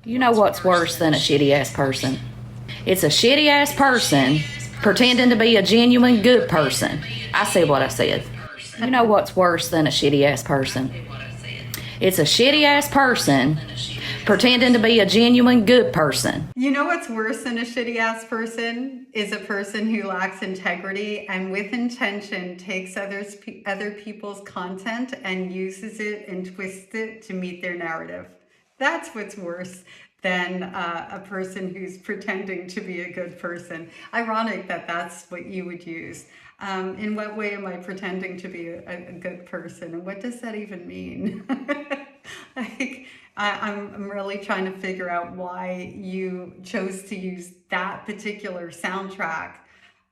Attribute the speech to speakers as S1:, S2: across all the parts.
S1: You know what's worse than a shitty ass person? It's a shitty ass person pretending to be a genuine good person. I said what I said. You know what's worse than a shitty ass person? It's a shitty ass person pretending to be a genuine good person.
S2: You know what's worse than a shitty ass person is a person who lacks integrity and with intention takes other people's content and uses it and twists it to meet their narrative. That's what's worse than a person who's pretending to be a good person. Ironic that that's what you would use. In what way am I pretending to be a good person? And what does that even mean? Like, I'm really trying to figure out why you chose to use that particular soundtrack,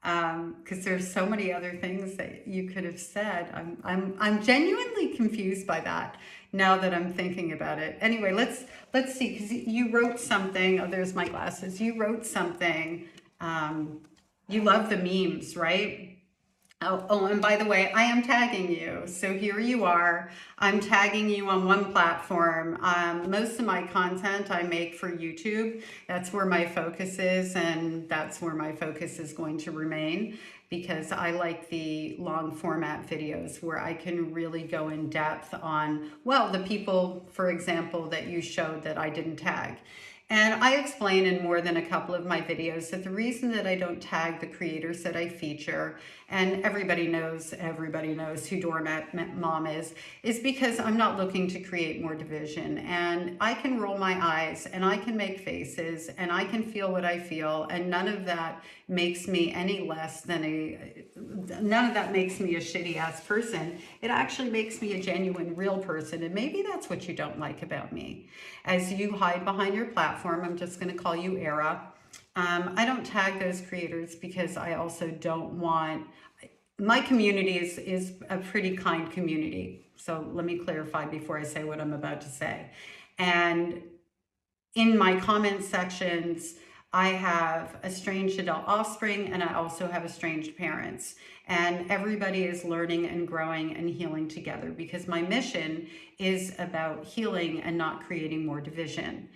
S2: because there's so many other things that you could have said. I'm genuinely confused by that now that I'm thinking about it. Anyway, let's see, because you wrote something. Oh, there's my glasses. You wrote something. You love the memes, right? Oh, and by the way, I am tagging you. So here you are. I'm tagging you on one platform. Most of my content I make for YouTube. That's where my focus is, and that's where my focus is going to remain, because I like the long format videos where I can really go in depth on, well, the people, for example, that you showed that I didn't tag. And I explain in more than a couple of my videos that the reason that I don't tag the creators that I feature, and everybody knows who Doormat Mom is because I'm not looking to create more division. And I can roll my eyes and I can make faces and I can feel what I feel, and none of that makes me any less than none of that makes me a shitty ass person. It actually makes me a genuine, real person. And maybe that's what you don't like about me. As you hide behind your platform, I'm just going to call you Era. I don't tag those creators because I also don't want, my community is a pretty kind community. So let me clarify before I say what I'm about to say. And in my comment sections, I have estranged adult offspring, and I also have estranged parents. And everybody is learning and growing and healing together, because my mission is about healing and not creating more division.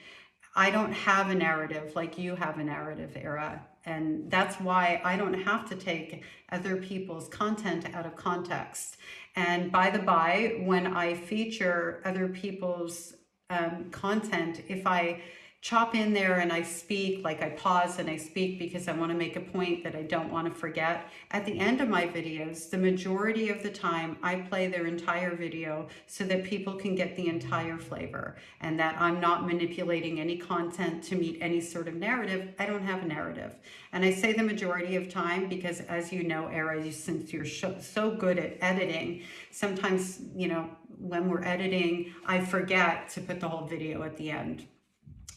S2: I don't have a narrative like you have a narrative, Era. And that's why I don't have to take other people's content out of context. And by the by, when I feature other people's content, if I chop in there and I speak, like I pause and I speak because I want to make a point that I don't want to forget, at the end of my videos, the majority of the time I play their entire video so that people can get the entire flavor, and that I'm not manipulating any content to meet any sort of narrative. I don't have a narrative. And I say the majority of time because, as you know, Era, since you're so good at editing, sometimes, you know, when we're editing, I forget to put the whole video at the end.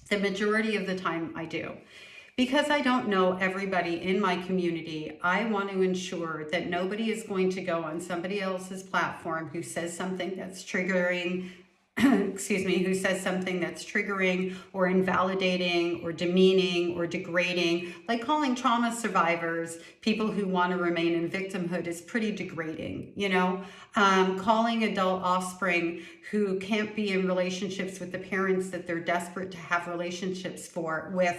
S2: The majority of the time I do. Because I don't know everybody in my community, I want to ensure that nobody is going to go on somebody else's platform who says something that's triggering, who says something that's triggering or invalidating or demeaning or degrading. Like calling trauma survivors people who want to remain in victimhood is pretty degrading, you know? Calling adult offspring who can't be in relationships with the parents that they're desperate to have relationships with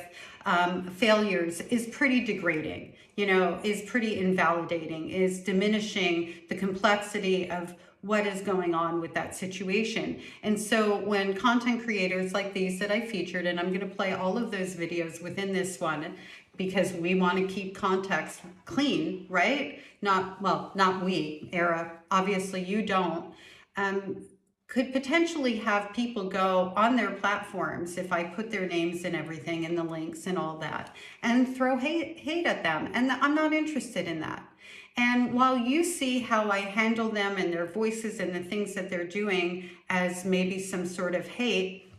S2: failures is pretty degrading, you know, is pretty invalidating, is diminishing the complexity of what is going on with that situation. And so when content creators like these that I featured, and I'm going to play all of those videos within this one because we want to keep context clean, right? Not we, Era, obviously you don't, could potentially have people go on their platforms, if I put their names and everything and the links and all that, and throw hate at them. And I'm not interested in that. And while you see how I handle them and their voices and the things that they're doing as maybe some sort of hate,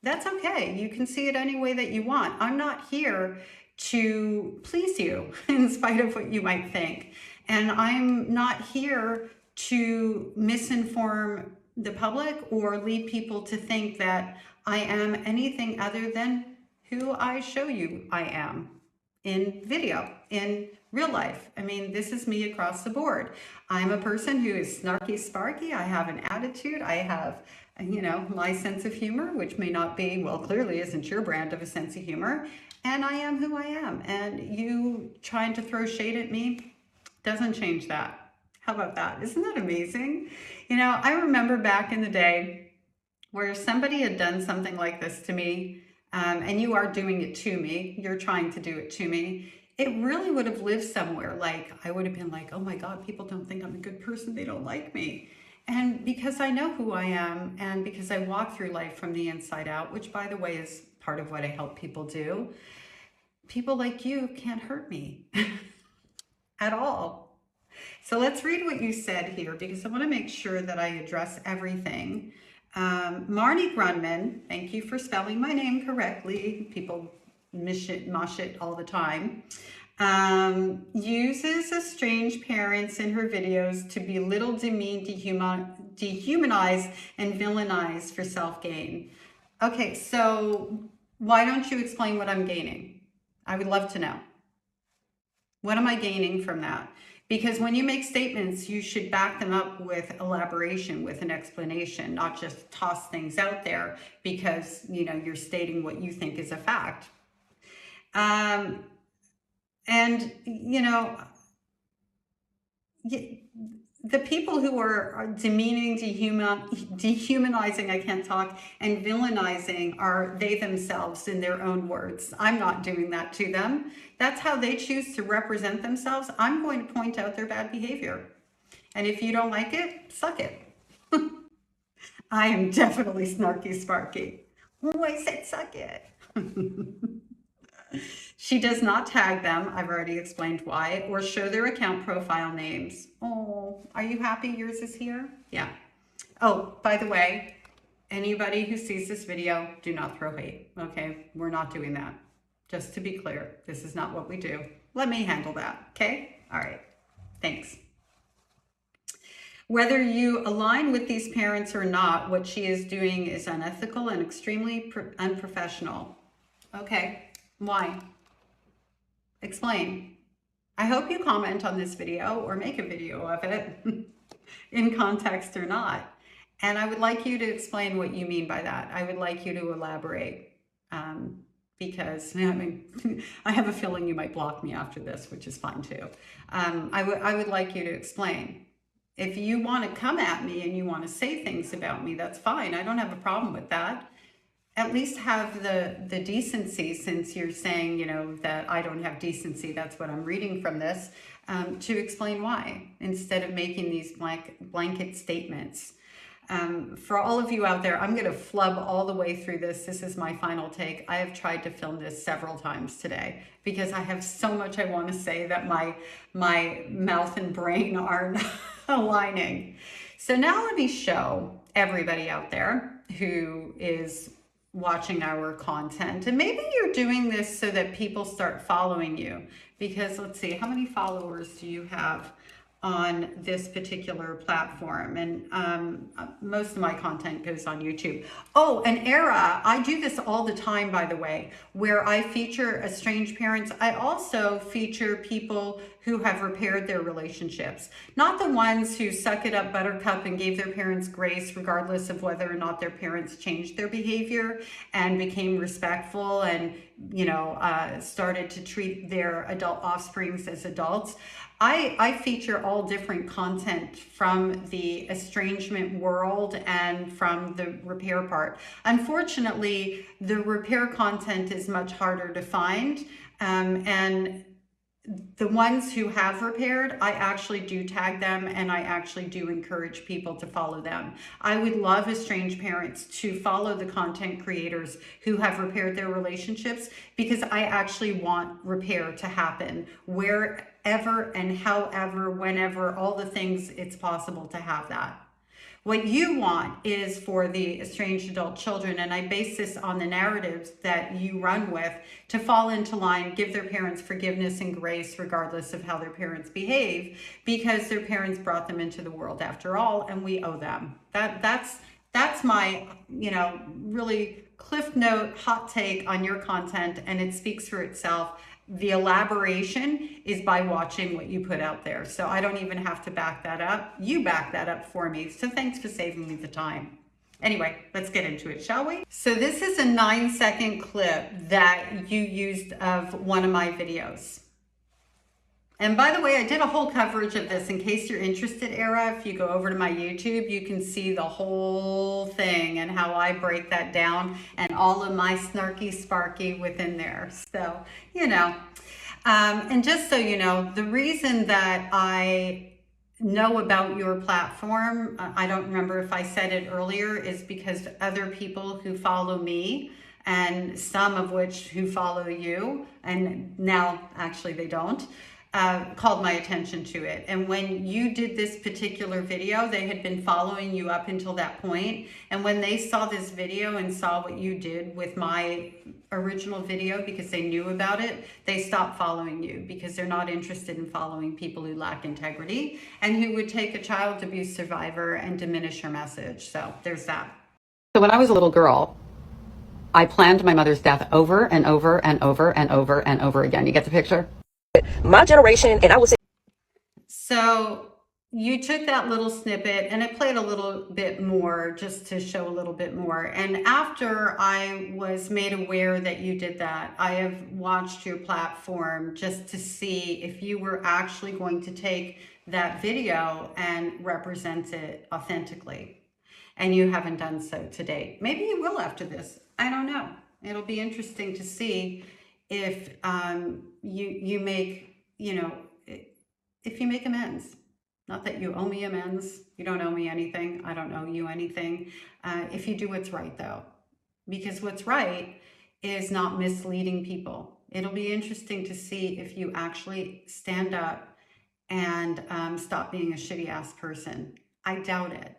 S2: that's okay. You can see it any way that you want. I'm not here to please you in spite of what you might think. And I'm not here to misinform the public or lead people to think that I am anything other than who I show you I am in video, in real life. I mean, this is me across the board. I'm a person who is snarky, sparky. I have an attitude. I have you know, my sense of humor, which may not be, well, clearly isn't your brand of a sense of humor. And I am who I am. And you trying to throw shade at me doesn't change that. How about that? Isn't that amazing? You know, I remember back in the day where somebody had done something like this to me, and you are doing it to me, you're trying to do it to me, it really would have lived somewhere. Like, I would have been like, oh my God, people don't think I'm a good person. They don't like me. And because I know who I am, and because I walk through life from the inside out, which by the way is part of what I help people do, people like you can't hurt me at all. So let's read what you said here, because I want to make sure that I address everything. Marnie Grundman, thank you for spelling my name correctly. People mosh it all the time. Uses estranged parents in her videos to belittle, demean, dehumanize, and villainize for self-gain. Okay, so why don't you explain what I'm gaining? I would love to know. What am I gaining from that? Because when you make statements, you should back them up with elaboration, with an explanation, not just toss things out there because, you know, you're stating what you think is a fact. And, you know, the people who are demeaning, dehumanizing, I can't talk, and villainizing are they themselves in their own words. I'm not doing that to them. That's how they choose to represent themselves. I'm going to point out their bad behavior. And if you don't like it, suck it. I am definitely snarky sparky. Oh, I said suck it. She does not tag them, I've already explained why, or show their account profile names. Oh, are you happy yours is here? Yeah. Oh, by the way, anybody who sees this video, do not throw hate, okay? We're not doing that. Just to be clear, this is not what we do. Let me handle that, okay? All right, thanks. Whether you align with these parents or not, what she is doing is unethical and extremely unprofessional. Okay, why? Explain. I hope you comment on this video or make a video of it in context or not. And I would like you to explain what you mean by that. I would like you to elaborate because I mean, I have a feeling you might block me after this, which is fine too. I would like you to explain. If you want to come at me and you want to say things about me, that's fine. I don't have a problem with that. At least have the decency, since you're saying, you know, that I don't have decency, that's what I'm reading from this, to explain why, instead of making these blanket statements. For all of you out there, I'm going to flub all the way through this. This is my final take. I have tried to film this several times today because I have so much I want to say that my mouth and brain aren't aligning. So now let me show everybody out there who is watching our content, and maybe you're doing this so that people start following you, because let's see, how many followers do you have on this particular platform? And most of my content goes on YouTube. Oh, an era, I do this all the time, by the way, where I feature estranged parents. I also feature people who have repaired their relationships, not the ones who suck it up buttercup and gave their parents grace regardless of whether or not their parents changed their behavior and became respectful and, you know, started to treat their adult offsprings as adults. I feature all different content from the estrangement world and from the repair part. Unfortunately, the repair content is much harder to find, and the ones who have repaired, I actually do tag them, and I actually do encourage people to follow them. I would love estranged parents to follow the content creators who have repaired their relationships, because I actually want repair to happen wherever and however, whenever, all the things it's possible to have that. What you want is for the estranged adult children, and I base this on the narratives that you run with, to fall into line, give their parents forgiveness and grace regardless of how their parents behave, because their parents brought them into the world after all, and we owe them. That's my, you know, really cliff note hot take on your content, and it speaks for itself. The elaboration is by watching what you put out there. So I don't even have to back that up. You back that up for me. So thanks for saving me the time. Anyway, let's get into it, shall we? So this is a 9-second clip that you used of one of my videos. And by the way, I did a whole coverage of this in case you're interested, Era. If you go over to my YouTube, you can see the whole thing and how I break that down and all of my snarky sparky within there. So, you know, and just so you know, the reason that I know about your platform, I don't remember if I said it earlier, is because other people who follow me, and some of which who follow you, and now actually they don't, called my attention to it. And when you did this particular video, they had been following you up until that point. And when they saw this video and saw what you did with my original video, because they knew about it, they stopped following you because they're not interested in following people who lack integrity and who would take a child abuse survivor and diminish her message. So there's that.
S3: So when I was a little girl, I planned my mother's death over and over and over and over and over again. You get the picture?
S4: My generation, and I would say.
S2: So you took that little snippet and it played a little bit more just to show a little bit more. And after I was made aware that you did that, I have watched your platform just to see if you were actually going to take that video and represent it authentically. And you haven't done so to date. Maybe you will after this. I don't know. It'll be interesting to see if you make, if you make amends. Not that you owe me amends. You don't owe me anything. I don't owe you anything. If you do what's right, though. Because what's right is not misleading people. It'll be interesting to see if you actually stand up and stop being a shitty-ass person. I doubt it.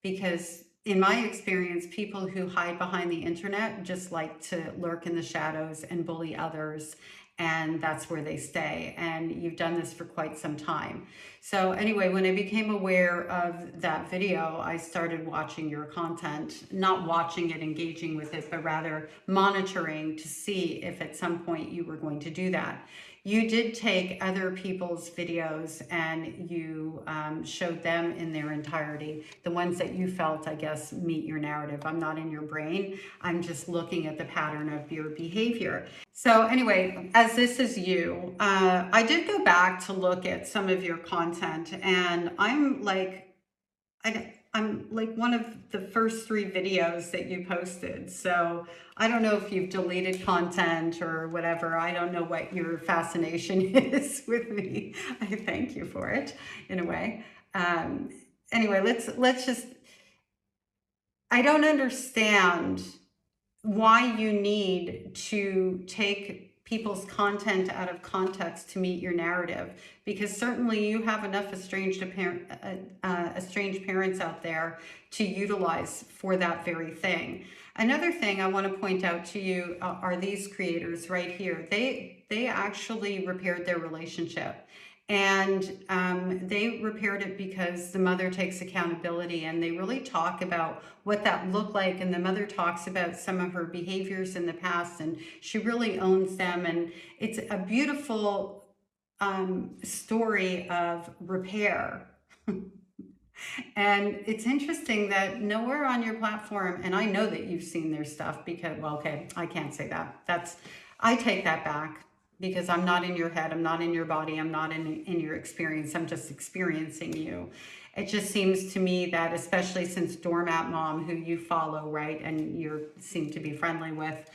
S2: Because in my experience, people who hide behind the internet just like to lurk in the shadows and bully others, and that's where they stay. And you've done this for quite some time. So anyway, when I became aware of that video, I started watching your content, not watching it, engaging with it, but rather monitoring to see if at some point you were going to do that. You did take other people's videos and you showed them in their entirety, the ones that you felt, I guess, meet your narrative. I'm not in your brain. I'm just looking at the pattern of your behavior. So anyway, as this is you, I did go back to look at some of your content, and I'm like one of the first 3 videos that you posted. So I don't know if you've deleted content or whatever. I don't know what your fascination is with me. I thank you for it in a way. Anyway, let's just, I don't understand why you need to take people's content out of context to meet your narrative, because certainly you have enough estranged parents out there to utilize for that very thing. Another thing I want to point out to you are these creators right here. They actually repaired their relationship. And they repaired it because the mother takes accountability, and they really talk about what that looked like. And the mother talks about some of her behaviors in the past, and she really owns them. And it's a beautiful story of repair. And it's interesting that nowhere on your platform, and I know that you've seen their stuff because, well, okay, I can't say that. I take that back. Because I'm not in your head, I'm not in your body, I'm not in your experience, I'm just experiencing you. It just seems to me that, especially since Doormat Mom, who you follow, right, and you seem to be friendly with,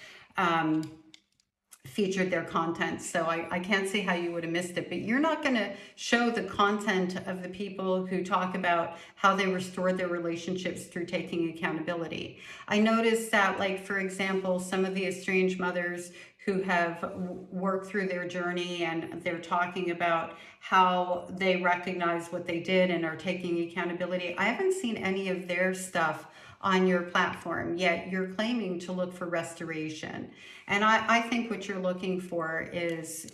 S2: featured their content. So I can't see how you would have missed it, but you're not going to show the content of the people who talk about how they restored their relationships through taking accountability. I noticed that, like, for example, some of the estranged mothers who have worked through their journey and they're talking about how they recognize what they did and are taking accountability. I haven't seen any of their stuff on your platform, yet you're claiming to look for restoration. And I think what you're looking for is,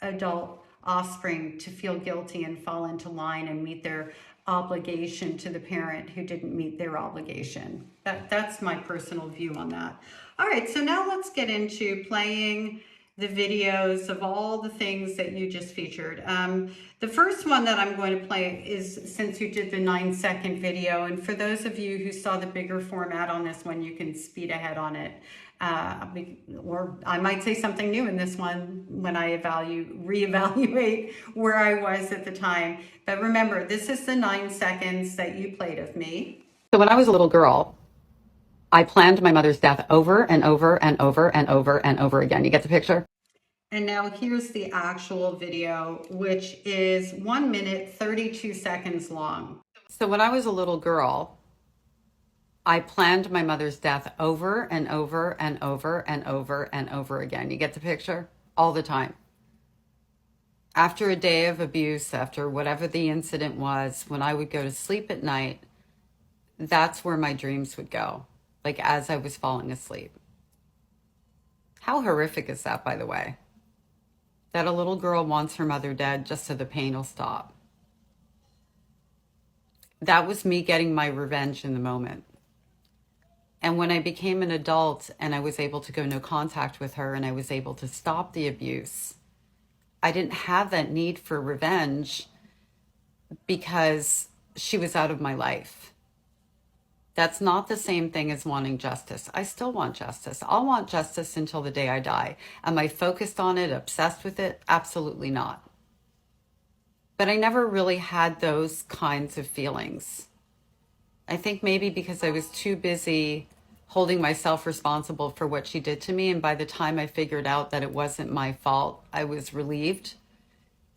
S2: adult offspring to feel guilty and fall into line and meet their obligation to the parent who didn't meet their obligation. That's my personal view on that. All right, so now let's get into playing the videos of all the things that you just featured. The first one that I'm going to play is, since you did the 9-second video, and for those of you who saw the bigger format on this one, you can speed ahead on it. Or I might say something new in this one when I reevaluate where I was at the time. But remember, this is the 9 seconds that you played of me.
S3: So when I was a little girl, I planned my mother's death over and over and over and over and over again. You get the picture?
S2: And now here's the actual video, which is 1 minute, 32 seconds long.
S3: So when I was a little girl, I planned my mother's death over and over and over and over and over again. You get the picture? All the time. After a day of abuse, after whatever the incident was, when I would go to sleep at night, that's where my dreams would go, like as I was falling asleep. How horrific is that, by the way? That a little girl wants her mother dead just so the pain will stop. That was me getting my revenge in the moment. And when I became an adult and I was able to go no contact with her and I was able to stop the abuse, I didn't have that need for revenge because she was out of my life. That's not the same thing as wanting justice. I still want justice. I'll want justice until the day I die. Am I focused on it, obsessed with it? Absolutely not. But I never really had those kinds of feelings. I think maybe because I was too busy holding myself responsible for what she did to me. And by the time I figured out that it wasn't my fault, I was relieved.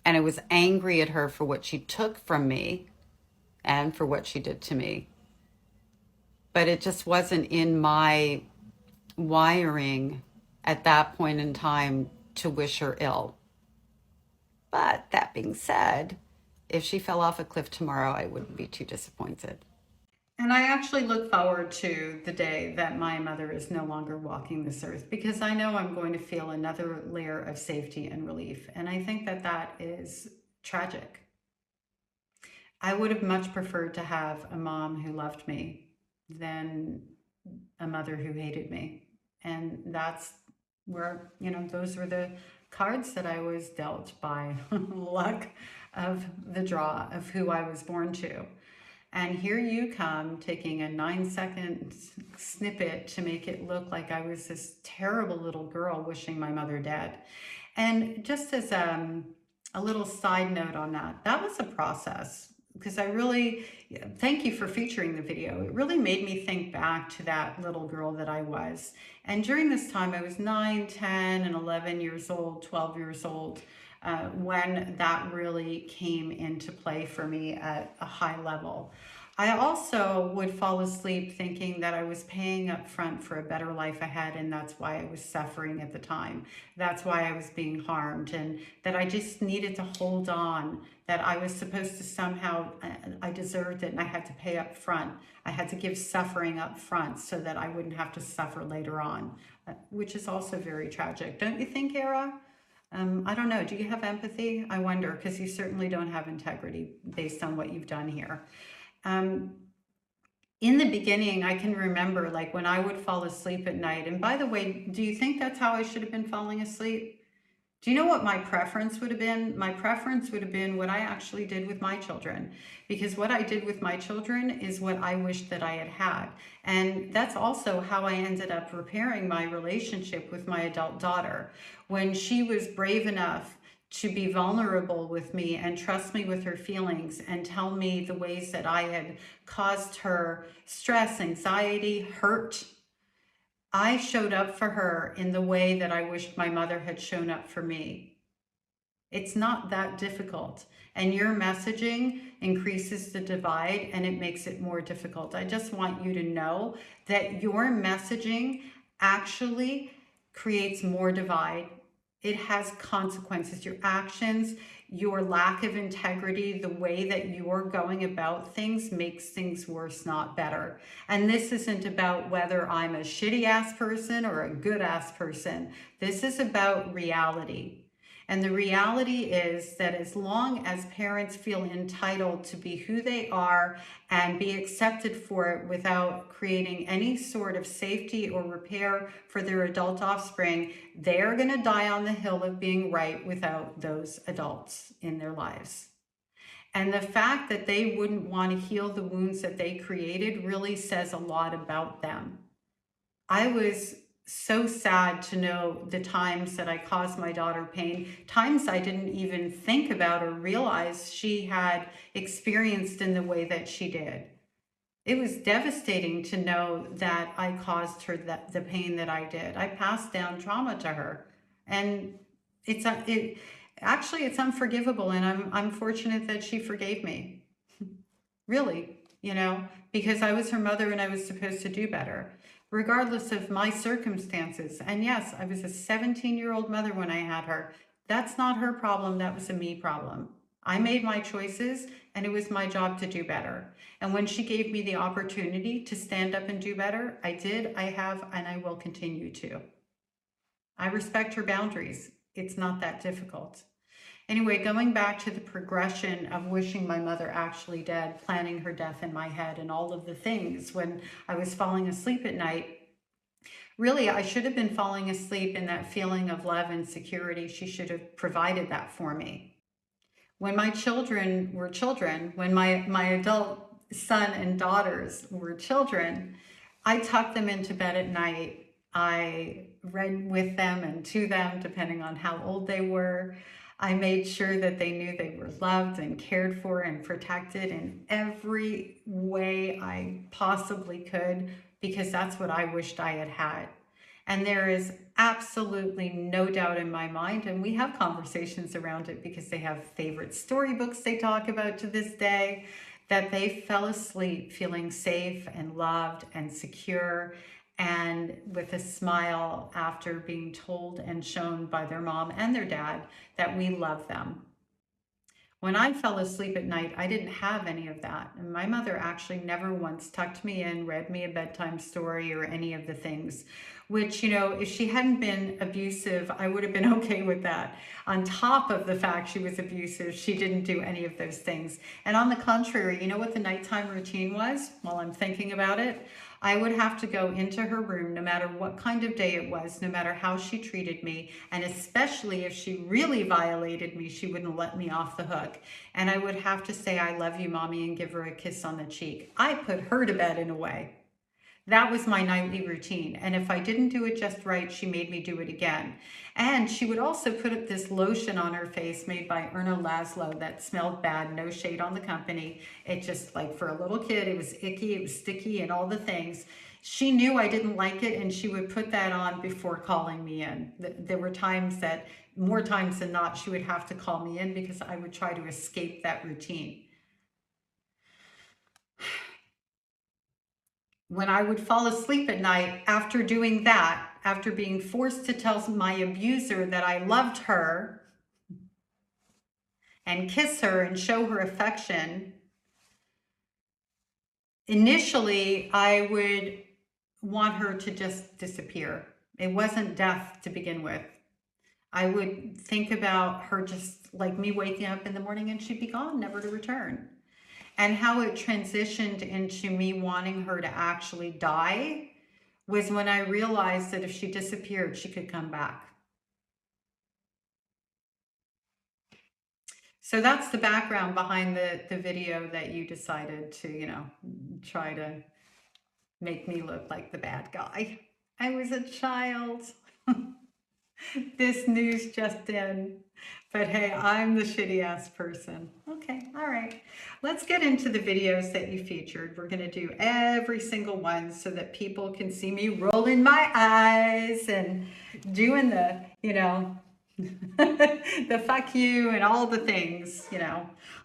S3: And I was angry at her for what she took from me and for what she did to me. But it just wasn't in my wiring at that point in time to wish her ill. But that being said, if she fell off a cliff tomorrow, I wouldn't be too disappointed.
S2: And I actually look forward to the day that my mother is no longer walking this earth, because I know I'm going to feel another layer of safety and relief. And I think that that is tragic. I would have much preferred to have a mom who loved me than a mother who hated me. And that's where, those were the cards that I was dealt by luck of the draw of who I was born to. And here you come taking a 9-second snippet to make it look like I was this terrible little girl wishing my mother dead. And just as a little side note on that, that was a process. Because I really, thank you for featuring the video. It really made me think back to that little girl that I was. And during this time, I was 9, 10, and 11 years old, 12 years old, when that really came into play for me at a high level. I also would fall asleep thinking that I was paying up front for a better life ahead, and that's why I was suffering at the time. That's why I was being harmed, and that I just needed to hold on, that I was supposed to somehow, I deserved it, and I had to pay up front. I had to give suffering up front so that I wouldn't have to suffer later on, which is also very tragic. Don't you think, Era? I don't know. Do you have empathy? I wonder, because you certainly don't have integrity based on what you've done here. In the beginning, I can remember like when I would fall asleep at night. And by the way, do you think that's how I should have been falling asleep? Do you know what my preference would have been? My preference would have been what I actually did with my children, because what I did with my children is what I wished that I had had. And that's also how I ended up repairing my relationship with my adult daughter. When she was brave enough to be vulnerable with me and trust me with her feelings and tell me the ways that I had caused her stress, anxiety, hurt, I showed up for her in the way that I wished my mother had shown up for me. It's not that difficult. And your messaging increases the divide and it makes it more difficult. I just want you to know that your messaging actually creates more divide. It has consequences. Your actions, your lack of integrity, the way that you're going about things makes things worse, not better. And this isn't about whether I'm a shitty ass person or a good ass person. This is about reality. And the reality is that as long as parents feel entitled to be who they are and be accepted for it without creating any sort of safety or repair for their adult offspring, they are going to die on the hill of being right without those adults in their lives. And the fact that they wouldn't want to heal the wounds that they created really says a lot about them. I was so sad to know the times that I caused my daughter pain, times I didn't even think about or realize she had experienced in the way that she did. It was devastating to know that I caused her the pain that I did. I passed down trauma to her, and it's unforgivable, and I'm fortunate that she forgave me. Really, because I was her mother and I was supposed to do better, regardless of my circumstances. And yes, I was a 17-year-old mother when I had her. That's not her problem. That was a me problem. I made my choices, and it was my job to do better. And when she gave me the opportunity to stand up and do better, I did, I have, and I will continue to. I respect her boundaries. It's not that difficult. Anyway, going back to the progression of wishing my mother actually dead, planning her death in my head, and all of the things when I was falling asleep at night, really, I should have been falling asleep in that feeling of love and security. She should have provided that for me. When my children were children, when my adult son and daughters were children, I tucked them into bed at night. I read with them and to them, depending on how old they were. I made sure that they knew they were loved and cared for and protected in every way I possibly could, because that's what I wished I had had. And there is absolutely no doubt in my mind, and we have conversations around it because they have favorite storybooks they talk about to this day, that they fell asleep feeling safe and loved and secure and with a smile after being told and shown by their mom and their dad that we love them. When I fell asleep at night, I didn't have any of that. And my mother actually never once tucked me in, read me a bedtime story or any of the things, which, if she hadn't been abusive, I would have been okay with that. On top of the fact she was abusive, she didn't do any of those things. And on the contrary, you know what the nighttime routine was while I'm thinking about it? I would have to go into her room no matter what kind of day it was, no matter how she treated me, and especially if she really violated me, she wouldn't let me off the hook. And I would have to say, "I love you, Mommy," and give her a kiss on the cheek. I put her to bed in a way. That was my nightly routine. And if I didn't do it just right, she made me do it again. And she would also put up this lotion on her face made by Erna Laszlo that smelled bad, no shade on the company. It just, like, for a little kid, it was icky, it was sticky, and all the things. She knew I didn't like it, and she would put that on before calling me in. There were times that, more times than not, she would have to call me in because I would try to escape that routine. When I would fall asleep at night after doing that, after being forced to tell my abuser that I loved her and kiss her and show her affection, initially I would want her to just disappear. It wasn't death to begin with. I would think about her just like me waking up in the morning and she'd be gone, never to return. And how it transitioned into me wanting her to actually die was when I realized that if she disappeared, she could come back. So that's the background behind the video that you decided to, try to make me look like the bad guy. I was a child. This news just in. But hey, I'm the shitty ass person. Okay, all right. Let's get into the videos that you featured. We're gonna do every single one so that people can see me rolling my eyes and doing the, the fuck you and all the things,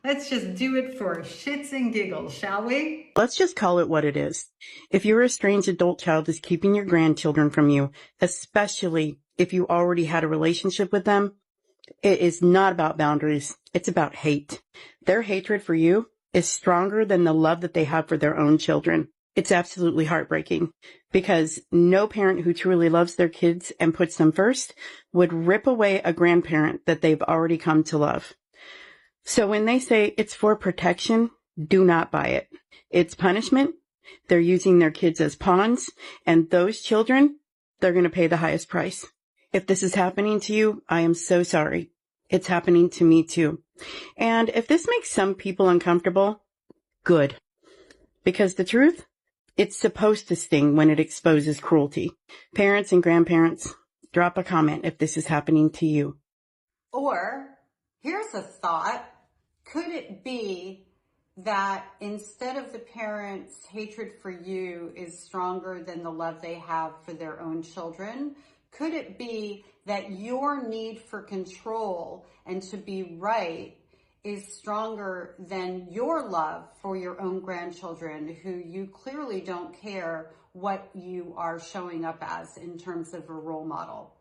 S2: Let's just do it for shits and giggles, shall we?
S5: Let's just call it what it is. If your estranged adult child is keeping your grandchildren from you, especially if you already had a relationship with them, it is not about boundaries. It's about hate. Their hatred for you is stronger than the love that they have for their own children. It's absolutely heartbreaking because no parent who truly loves their kids and puts them first would rip away a grandparent that they've already come to love. So when they say it's for protection, do not buy it. It's punishment. They're using their kids as pawns, and those children, they're going to pay the highest price. If this is happening to you, I am so sorry. It's happening to me too. And if this makes some people uncomfortable, good. Because the truth, it's supposed to sting when it exposes cruelty. Parents and grandparents, drop a comment if this is happening to you.
S3: Or here's a thought. Could it be that instead of the parents' hatred for you is stronger than the love they have for their own children? Could it be that your need for control and to be right is stronger than your love for your own grandchildren, who you clearly don't care what you are showing up as in terms of a role model?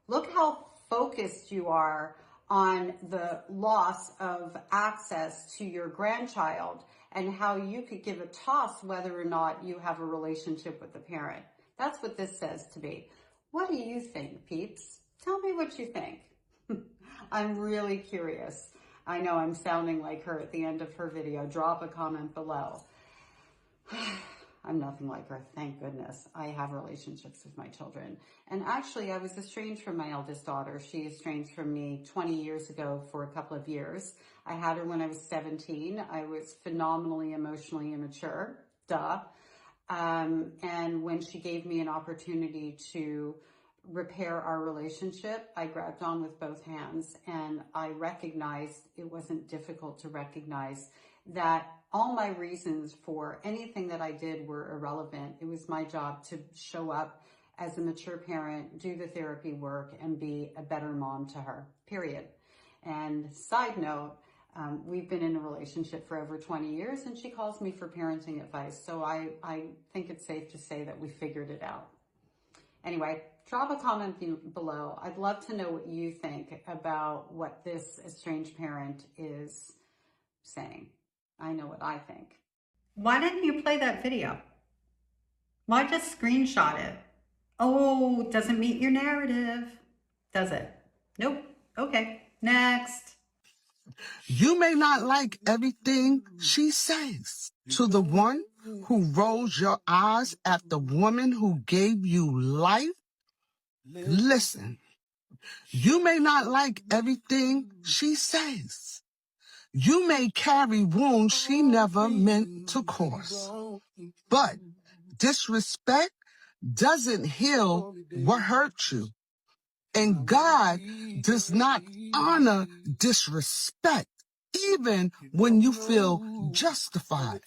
S3: Look how focused you are on the loss of access to your grandchild and how you could give a toss whether or not you have a relationship with the parent. That's what this says to me. What do you think, peeps? Tell me what you think. I'm really curious. I know I'm sounding like her at the end of her video. Drop a comment below. I'm nothing like her, thank goodness. I have relationships with my children. And actually, I was estranged from my eldest daughter. She estranged from me 20 years ago for a couple of years. I had her when I was 17. I was phenomenally emotionally immature, and when she gave me an opportunity to repair our relationship, I grabbed on with both hands, and I recognized, it wasn't difficult to recognize, that all my reasons for anything that I did were irrelevant. It was my job to show up as a mature parent, do the therapy work, and be a better mom to her, period. And side note, we've been in a relationship for over 20 years, and she calls me for parenting advice. So I think it's safe to say that we figured it out. Anyway, drop a comment below. I'd love to know what you think about what this estranged parent is saying. I know what I think.
S2: Why didn't you play that video? Why just screenshot it? Oh, doesn't meet your narrative. Does it? Nope. Okay, next.
S6: You may not like everything she says. To the one who rolls your eyes at the woman who gave you life, listen. You may not like everything she says. You may carry wounds she never meant to cause. But disrespect doesn't heal what hurt you. And God does not honor disrespect, even when you feel justified.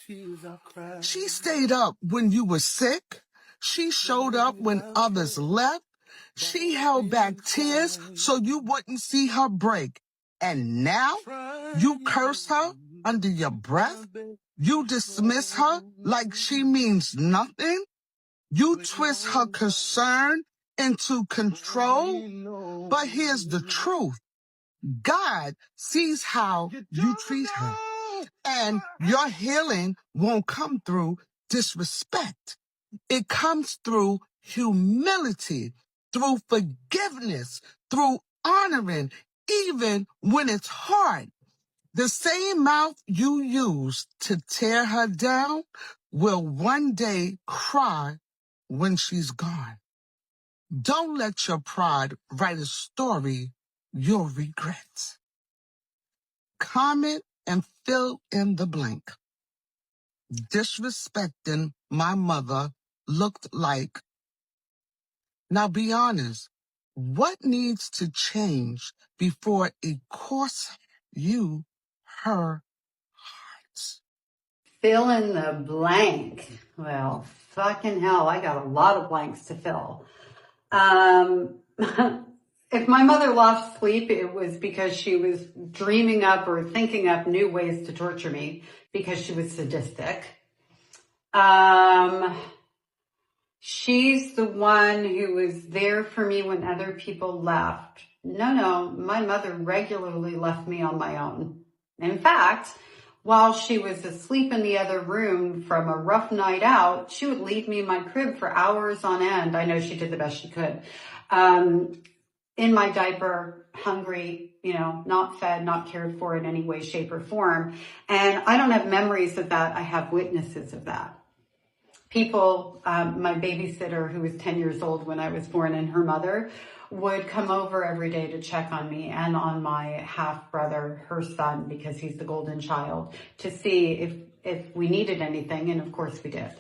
S6: She stayed up when you were sick. She showed up when others left. She held back tears so you wouldn't see her break. And now you curse her under your breath? You dismiss her like she means nothing? You twist her concern into control? But here's the truth. God sees how you treat her. And your healing won't come through disrespect. It comes through humility, through forgiveness, through honoring, even when it's hard. The same mouth you use to tear her down will one day cry when she's gone. Don't let your pride write a story you'll regret. Comment and fill in the blank. Disrespecting my mother looked like. Now be honest. What needs to change before it costs you her heart?
S3: Fill in the blank. Well, fucking hell, I got a lot of blanks to fill. If my mother lost sleep, it was because she was dreaming up or thinking up new ways to torture me because she was sadistic. She's the one who was there for me when other people left. No, my mother regularly left me on my own. In fact,
S2: while she was asleep in the other room from a rough night out, she would leave me in my crib for hours on end. I know she did the best she could. In my diaper, hungry, not fed, not cared for in any way, shape, or form. And I don't have memories of that. I have witnesses of that. People, my babysitter, who was 10 years old when I was born, and her mother would come over every day to check on me and on my half brother, her son, because he's the golden child, to see if we needed anything. And of course we did.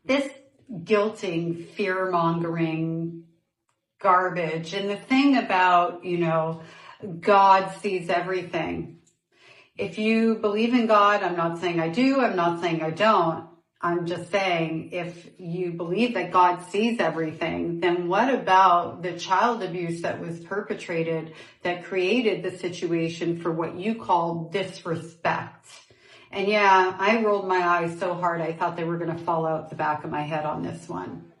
S2: This guilting, fear mongering garbage. And the thing about, God sees everything. If you believe in God, I'm not saying I do, I'm not saying I don't. I'm just saying if you believe that God sees everything, then what about the child abuse that was perpetrated that created the situation for what you call disrespect? And yeah, I rolled my eyes so hard I thought they were going to fall out the back of my head on this one.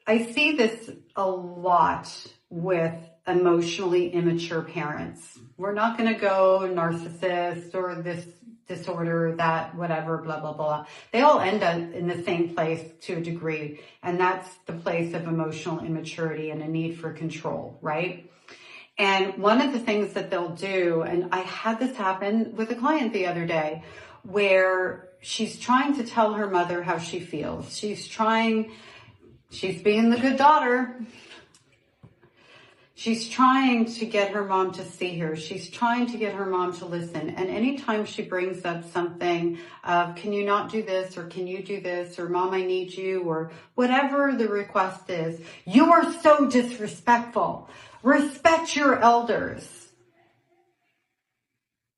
S2: I see this a lot with emotionally immature parents. We're not going to go narcissist or this disorder, that, whatever, blah, blah, blah. They all end up in the same place to a degree. And that's the place of emotional immaturity and a need for control, right? And one of the things that they'll do, and I had this happen with a client the other day, where she's trying to tell her mother how she feels. She's being the good daughter. She's trying to get her mom to see her. She's trying to get her mom to listen. And anytime she brings up something of, can you not do this? Or can you do this? Or mom, I need you. Or whatever the request is. You are so disrespectful. Respect your elders.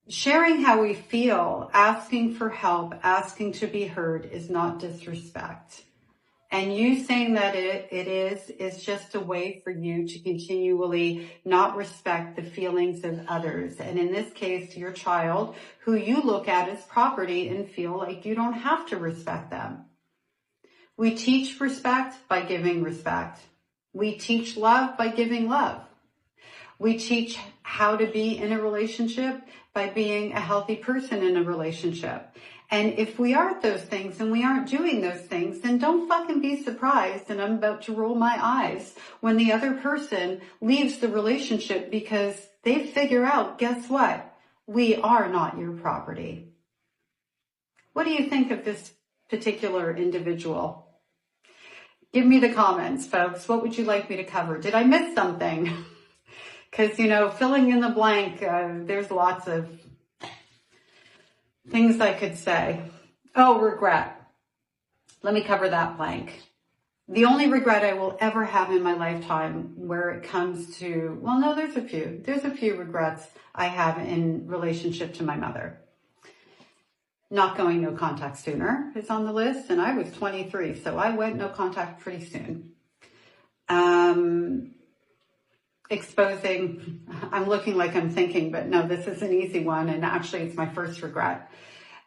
S2: Sharing how we feel, asking for help, asking to be heard is not disrespect. And you saying that it is just a way for you to continually not respect the feelings of others. And in this case, your child, who you look at as property and feel like you don't have to respect them. We teach respect by giving respect. We teach love by giving love. We teach how to be in a relationship by being a healthy person in a relationship. And if we aren't those things and we aren't doing those things, then don't fucking be surprised, and I'm about to roll my eyes, when the other person leaves the relationship because they figure out, guess what? We are not your property. What do you think of this particular individual? Give me the comments, folks. What would you like me to cover? Did I miss something? Because, filling in the blank, there's lots of things I could say. Oh, regret. Let me cover that blank. The only regret I will ever have in my lifetime where it comes to, well, no, there's a few. There's a few regrets I have in relationship to my mother. Not going no contact sooner is on the list, and I was 23, so I went no contact pretty soon. Exposing, I'm looking like I'm thinking, but no, this is an easy one, and actually it's my first regret.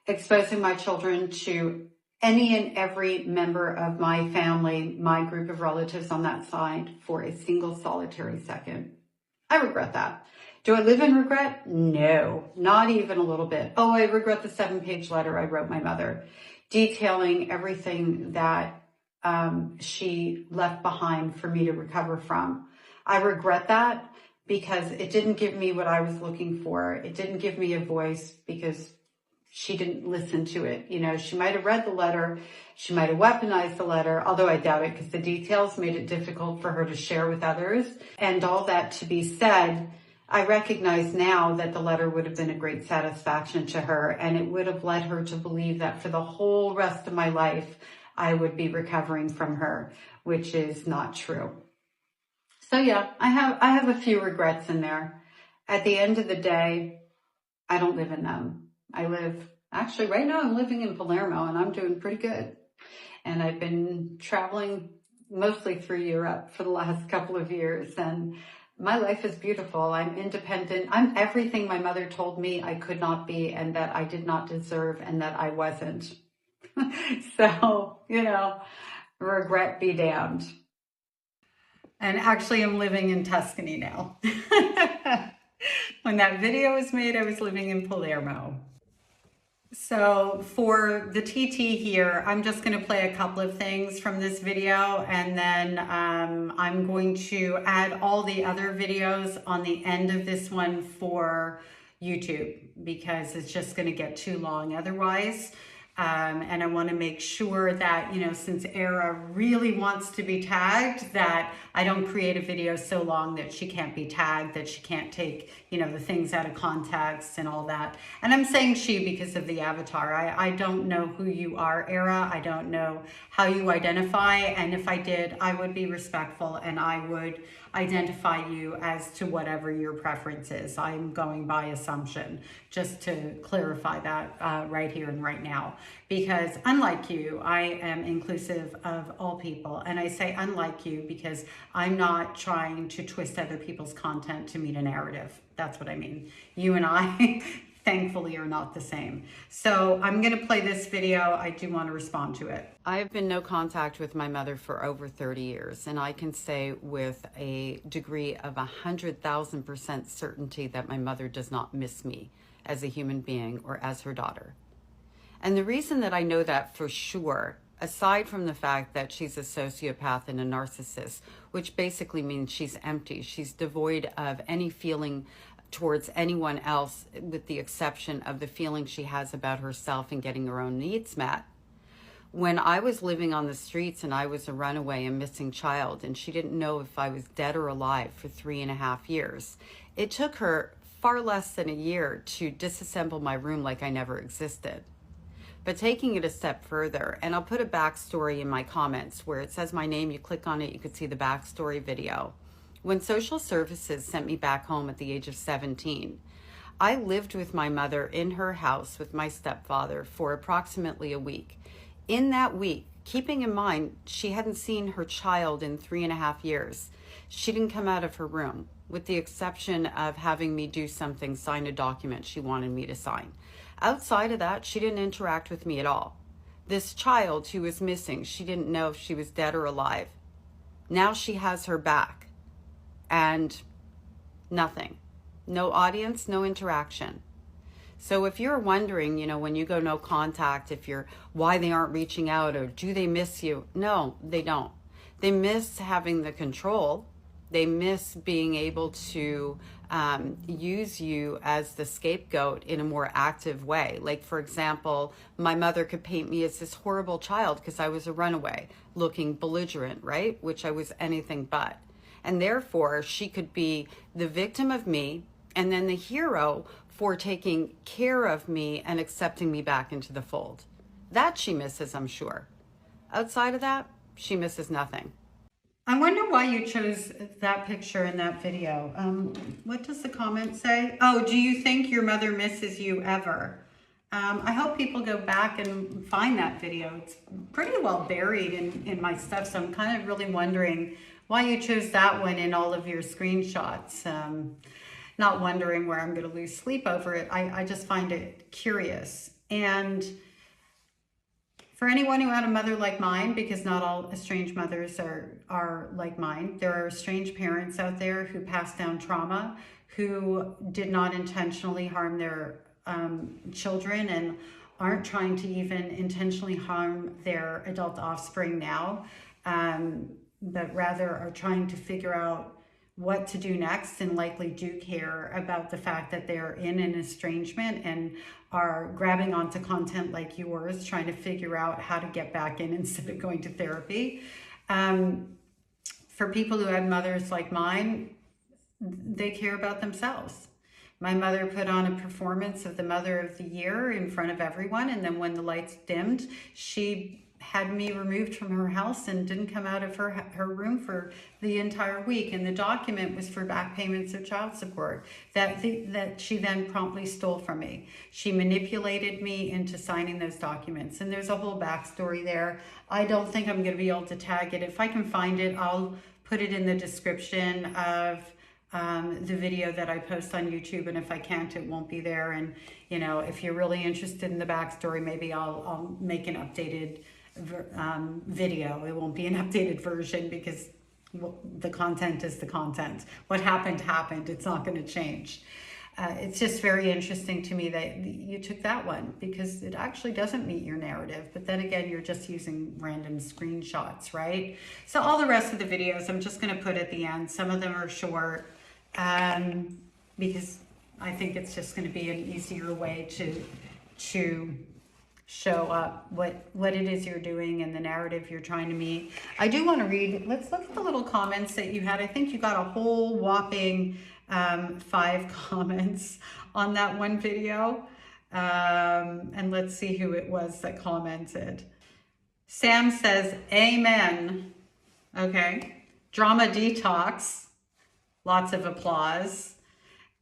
S2: Exposing my children to any and every member of my family, my group of relatives on that side, for a single solitary second. I regret that. Do I live in regret? No, not even a little bit. Oh, I regret the 7-page letter I wrote my mother, detailing everything that she left behind for me to recover from. I regret that because it didn't give me what I was looking for. It didn't give me a voice because she didn't listen to it. She might have read the letter. She might have weaponized the letter, although I doubt it because the details made it difficult for her to share with others. And all that to be said, I recognize now that the letter would have been a great satisfaction to her, and it would have led her to believe that for the whole rest of my life, I would be recovering from her, which is not true. So yeah, I have a few regrets in there. At the end of the day, I don't live in them. Actually right now I'm living in Palermo and I'm doing pretty good. And I've been traveling mostly through Europe for the last couple of years, and my life is beautiful. I'm independent. I'm everything my mother told me I could not be and that I did not deserve and that I wasn't. So, regret be damned. And actually I'm living in Tuscany now. When that video was made, I was living in Palermo. So for the TT here, I'm just going to play a couple of things from this video, and then I'm going to add all the other videos on the end of this one for YouTube, because it's just going to get too long otherwise. And I want to make sure that, you know, since Era really wants to be tagged, that I don't create a video so long that she can't be tagged, that she can't take, you know, the things out of context and all that. And I'm saying she because of the avatar. I don't know who you are, Era. I don't know how you identify. And if I did, I would be respectful and I would identify you as to whatever your preference is. I'm going by assumption, just to clarify that right here and right now. Because unlike you, I am inclusive of all people. And I say unlike you because I'm not trying to twist other people's content to meet a narrative. That's what I mean. You and I thankfully are not the same. So I'm going to play this video. I do want to respond to it.
S3: I have been no contact with my mother for over 30 years, and I can say with a degree of 100,000% certainty that my mother does not miss me as a human being or as her daughter. And the reason that I know that for sure, aside from the fact that she's a sociopath and a narcissist, which basically means she's empty, she's devoid of any feeling towards anyone else, with the exception of the feeling she has about herself and getting her own needs met. When I was living on the streets and I was a runaway and missing child, and she didn't know if I was dead or alive for 3.5 years, it took her far less than a year to disassemble my room like I never existed. But taking it a step further, and I'll put a backstory in my comments where it says my name, you click on it, you could see the backstory video. When social services sent me back home at the age of 17, I lived with my mother in her house with my stepfather for approximately a week. In that week, keeping in mind she hadn't seen her child in 3.5 years, she didn't come out of her room, with the exception of having me do something, sign a document she wanted me to sign. Outside of that, she didn't interact with me at all. This child who was missing, she didn't know if she was dead or alive. Now she has her back, and nothing. No audience, no interaction. So if you're wondering, you know, when you go no contact, why they aren't reaching out, or do they miss you? No, they don't. They miss having the control. They miss being able to use you as the scapegoat in a more active way. Like, for example, my mother could paint me as this horrible child because I was a runaway, looking belligerent, right? Which I was anything but. And therefore, she could be the victim of me and then the hero for taking care of me and accepting me back into the fold. That she misses, I'm sure. Outside of that, she misses nothing.
S2: I wonder why you chose that picture in that video. What does the comment say? Oh, do you think your mother misses you ever? I hope people go back and find that video. It's pretty well buried in my stuff, so I'm kind of really wondering why you chose that one in all of your screenshots. Not wondering where I'm going to lose sleep over it. I just find it curious. And for anyone who had a mother like mine, because not all estranged mothers are like mine, there are estranged parents out there who pass down trauma, who did not intentionally harm their children and aren't trying to even intentionally harm their adult offspring now, but rather are trying to figure out what to do next, and likely do care about the fact that they're in an estrangement and are grabbing onto content like yours, trying to figure out how to get back in instead of going to therapy. For people who had mothers like mine, they care about themselves. My mother put on a performance of the Mother of the Year in front of everyone, and then when the lights dimmed, she had me removed from her house and didn't come out of her room for the entire week. And the document was for back payments of child support that she then promptly stole from me. She manipulated me into signing those documents. And there's a whole backstory there. I don't think I'm going to be able to tag it. If I can find it, I'll put it in the description of the video that I post on YouTube, and if I can't, it won't be there. And, you know, if you're really interested in the backstory, maybe I'll make an updated video. It won't be an updated version because the content is the content. What happened, happened. It's not going to change. It's just very interesting to me that you took that one because it actually doesn't meet your narrative. But then again, you're just using random screenshots, right? So all the rest of the videos, I'm just going to put at the end. Some of them are short because I think it's just going to be an easier way to show up what it is you're doing and the narrative you're trying to meet. I do want to read, let's look at the little comments that you had. I think you got a whole whopping 5 comments on that one video. And let's see who it was that commented. Sam says, amen. Okay. Drama detox. Lots of applause.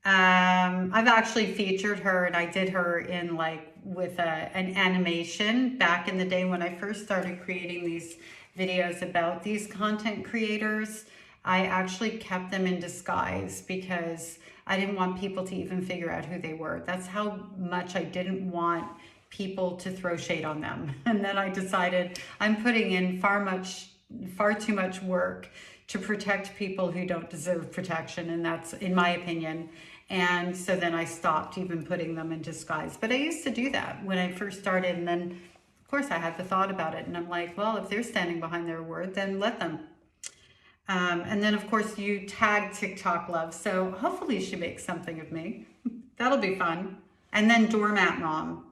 S2: I've actually featured her, and I did her in with an animation back in the day when I first started creating these videos about these content creators. I actually kept them in disguise because I didn't want people to even figure out who they were. That's how much I didn't want people to throw shade on them. And then I decided I'm putting in far too much work to protect people who don't deserve protection, and that's in my opinion. And so then I stopped even putting them in disguise. But I used to do that when I first started, and then of course I had the thought about it, and I'm like, well, if they're standing behind their word, then let them. And then of course you tag TikTok love, so hopefully she makes something of me. That'll be fun. And then Doormat Mom.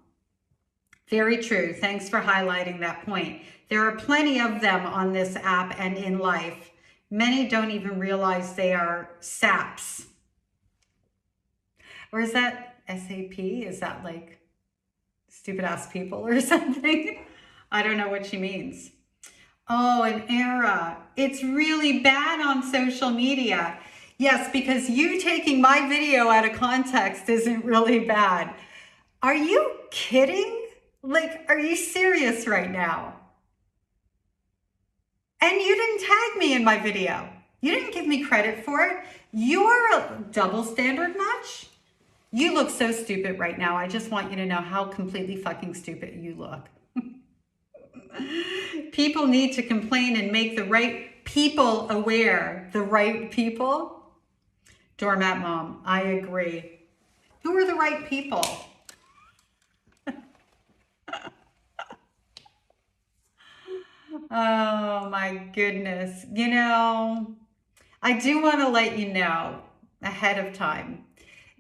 S2: Very true. Thanks for highlighting that point. There are plenty of them on this app and in life. Many don't even realize they are saps. Or is that SAP? Is that like stupid ass people or something? I don't know what she means. Oh, an era. It's really bad on social media. Yes, because you taking my video out of context isn't really bad. Are you kidding? Like, are you serious right now? And you didn't tag me in my video. You didn't give me credit for it. You're a double standard much? You look so stupid right now. I just want you to know how completely fucking stupid you look. People need to complain and make the right people aware. The right people? Doormat Mom, I agree. Who are the right people? Oh my goodness. You know, I do want to let you know ahead of time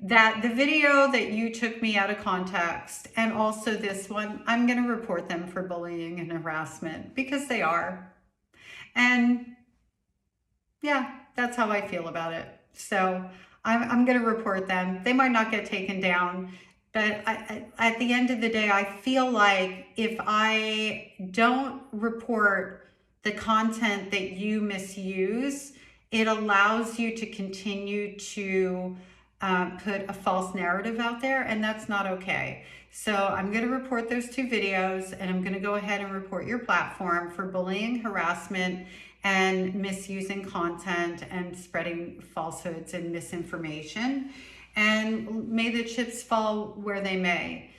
S2: that the video that you took me out of context and also this one, I'm going to report them for bullying and harassment because they are. And yeah, that's how I feel about it. So I'm going to report them. They might not get taken down, but at the end of the day, I feel like if I don't report the content that you misuse, it allows you to continue to put a false narrative out there, and that's not okay. So I'm going to report those 2 videos, and I'm going to go ahead and report your platform for bullying, harassment, and misusing content and spreading falsehoods and misinformation. And may the chips fall where they may,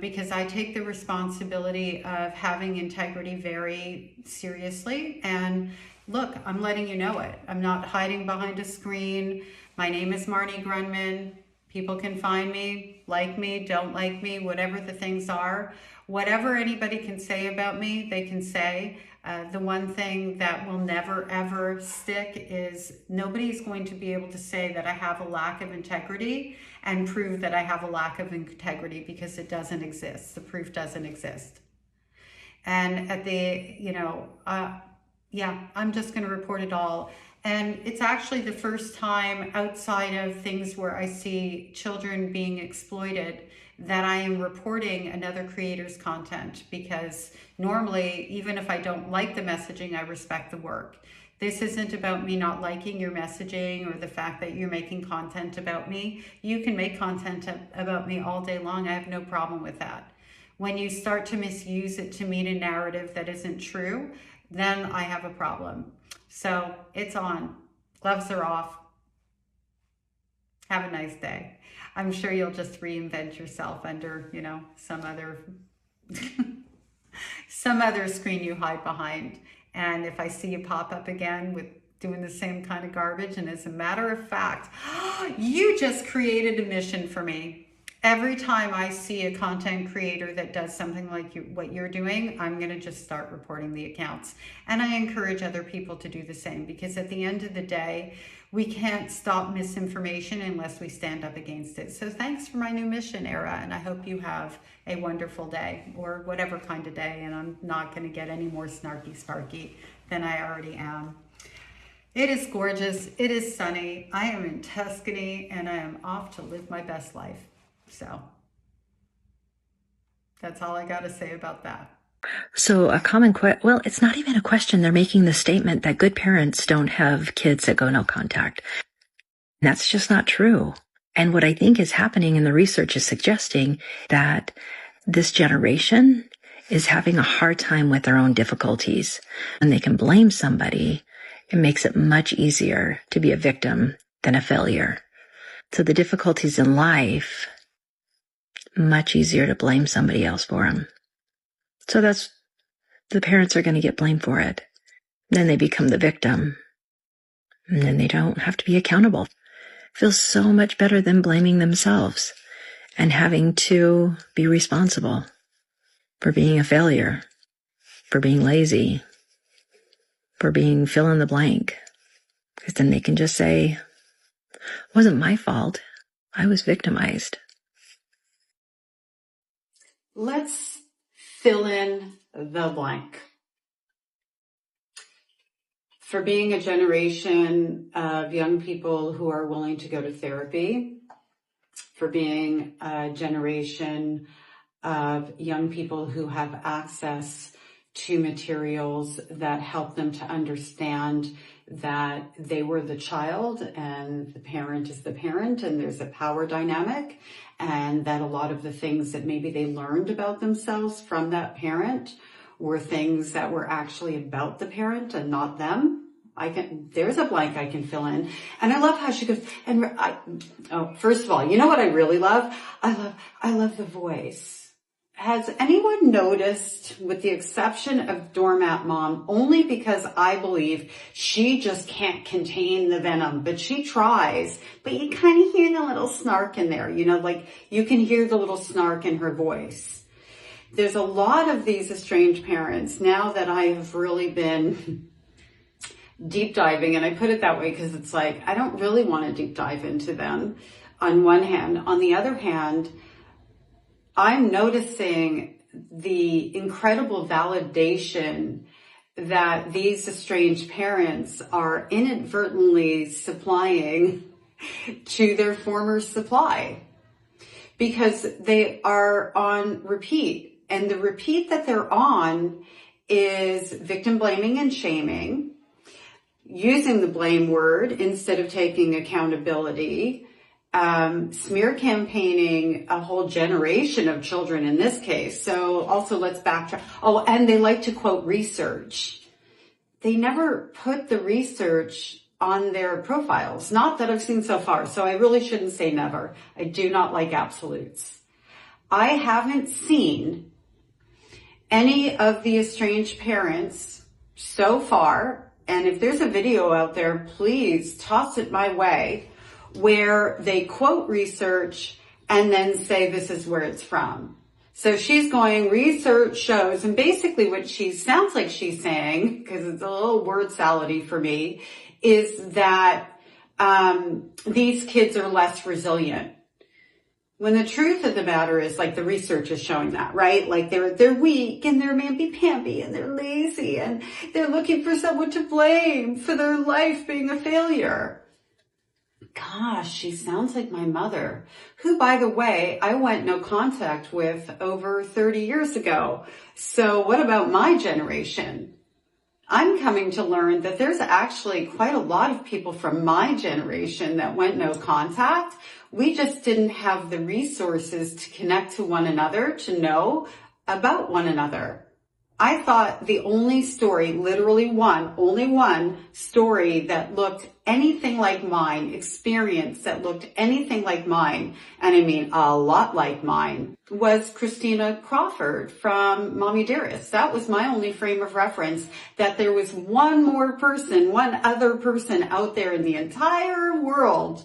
S2: because I take the responsibility of having integrity very seriously. And look, I'm letting you know it. I'm not hiding behind a screen. My name is Marnie Grundman. People can find me, like me, don't like me, whatever the things are. Whatever anybody can say about me, they can say. The one thing that will never, ever stick is nobody's going to be able to say that I have a lack of integrity and prove that I have a lack of integrity because it doesn't exist. The proof doesn't exist. And at the, yeah, I'm just going to report it all. And it's actually the first time outside of things where I see children being exploited that I am reporting another creator's content, because normally, even if I don't like the messaging, I respect the work. This isn't about me not liking your messaging or the fact that you're making content about me. You can make content about me all day long. I have no problem with that. When you start to misuse it to meet a narrative that isn't true, then I have a problem. So it's on. Gloves are off. Have a nice day. I'm sure you'll just reinvent yourself under, some other some other screen you hide behind. And if I see you pop up again with doing the same kind of garbage. And as a matter of fact, you just created a mission for me. Every time I see a content creator that does something like what you're doing, I'm going to just start reporting the accounts. And I encourage other people to do the same, because at the end of the day, we can't stop misinformation unless we stand up against it. So thanks for my new mission, Era, and I hope you have a wonderful day, or whatever kind of day, and I'm not going to get any more snarky sparky than I already am. It is gorgeous. It is sunny. I am in Tuscany, and I am off to live my best life. So that's all I got to say about that.
S7: So a common well, it's not even a question. They're making the statement that good parents don't have kids that go no contact. That's just not true. And what I think is happening in the research is suggesting that this generation is having a hard time with their own difficulties. And they can blame somebody. It makes it much easier to be a victim than a failure. So the difficulties in life, much easier to blame somebody else for them. So that's, the parents are going to get blamed for it. Then they become the victim. And then they don't have to be accountable. Feels so much better than blaming themselves and having to be responsible for being a failure, for being lazy, for being fill in the blank. Because then they can just say, it wasn't my fault. I was victimized.
S3: Let's fill in the blank. For being a generation of young people who are willing to go to therapy, for being a generation of young people who have access to materials that help them to understand that they were the child and the parent is the parent and there's a power dynamic, and that a lot of the things that maybe they learned about themselves from that parent were things that were actually about the parent and not them. There's a blank I can fill in. And I love how she goes, first of all, you know what I really love? I love the voice. Has anyone noticed, with the exception of Doormat Mom, only because I believe she just can't contain the venom, but she tries, but you kind of hear the little snark in there, like you can hear the little snark in her voice. There's a lot of these estranged parents now that I have really been deep diving, and I put it that way because it's like, I don't really want to deep dive into them on one hand. On the other hand, I'm noticing the incredible validation that these estranged parents are inadvertently supplying to their former supply, because they are on repeat. And the repeat that they're on is victim blaming and shaming, using the blame word instead of taking accountability, smear campaigning a whole generation of children in this case. So also let's backtrack. Oh, and they like to quote research. They never put the research on their profiles. Not that I've seen so far. So I really shouldn't say never. I do not like absolutes. I haven't seen any of the estranged parents so far. And if there's a video out there, please toss it my way, where they quote research and then say this is where it's from. So she's going, research shows, and basically what she sounds like she's saying, because it's a little word salady for me, is that these kids are less resilient. When the truth of the matter is, like, the research is showing that, right? Like they're weak and they're mamby-pamby and they're lazy and they're looking for someone to blame for their life being a failure. Gosh, she sounds like my mother, who, by the way, I went no contact with over 30 years ago. So what about my generation? I'm coming to learn that there's actually quite a lot of people from my generation that went no contact. We just didn't have the resources to connect to one another, to know about one another.
S2: I thought the only story, literally only one story that looked anything like mine, experience that looked anything like mine, and I mean a lot like mine, was Christina Crawford from Mommy Dearest. That was my only frame of reference, that there was one other person out there in the entire world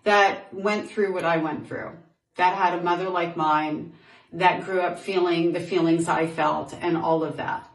S2: that went through what I went through, that had a mother like mine, that grew up feeling the feelings I felt and all of that.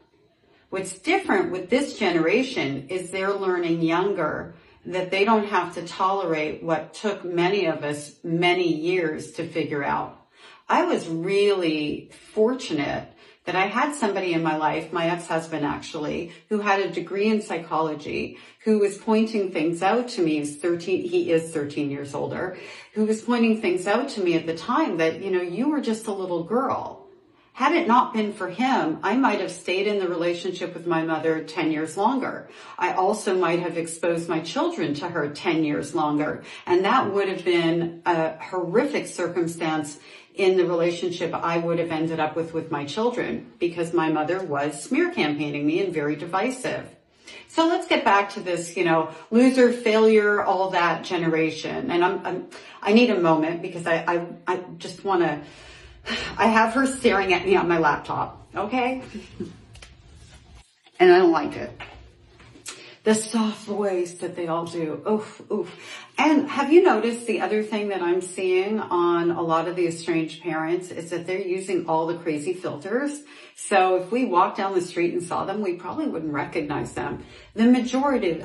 S2: What's different with this generation is they're learning younger that they don't have to tolerate what took many of us many years to figure out. I was really fortunate that I had somebody in my life, my ex-husband actually, who had a degree in psychology, who was pointing things out to me. He is 13 years older, who was pointing things out to me at the time that, you were just a little girl. Had it not been for him, I might have stayed in the relationship with my mother 10 years longer. I also might have exposed my children to her 10 years longer. And that would have been a horrific circumstance in the relationship I would have ended up with my children, because my mother was smear campaigning me and very divisive. So let's get back to this, loser, failure, all that generation. And I need a moment, because I just want to, I have her staring at me on my laptop, okay? And I don't like it. The soft voice that they all do. Oof, oof. And have you noticed the other thing that I'm seeing on a lot of the estranged parents is that they're using all the crazy filters. So if we walked down the street and saw them, we probably wouldn't recognize them. The majority,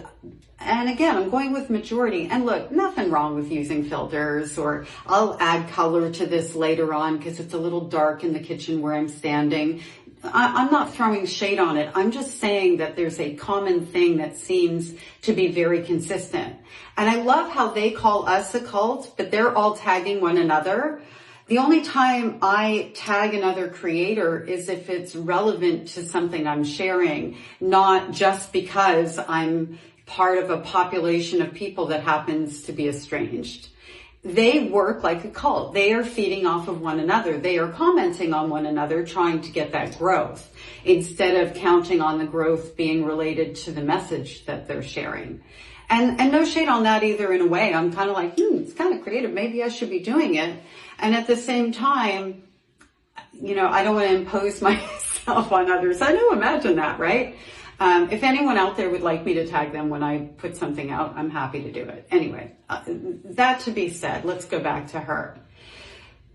S2: and again, I'm going with majority. And look, nothing wrong with using filters, or I'll add color to this later on because it's a little dark in the kitchen where I'm standing. I'm not throwing shade on it. I'm just saying that there's a common thing that seems to be very consistent. And I love how they call us a cult, but they're all tagging one another. The only time I tag another creator is if it's relevant to something I'm sharing, not just because I'm part of a population of people that happens to be estranged. They work like a cult. They are feeding off of one another. They are commenting on one another, trying to get that growth, instead of counting on the growth being related to the message that they're sharing. And no shade on that either. In a way, I'm kind of like, it's kind of creative. Maybe I should be doing it. And at the same time, I don't want to impose myself on others. I know, imagine that, right? If anyone out there would like me to tag them when I put something out, I'm happy to do it. Anyway, that to be said, let's go back to her.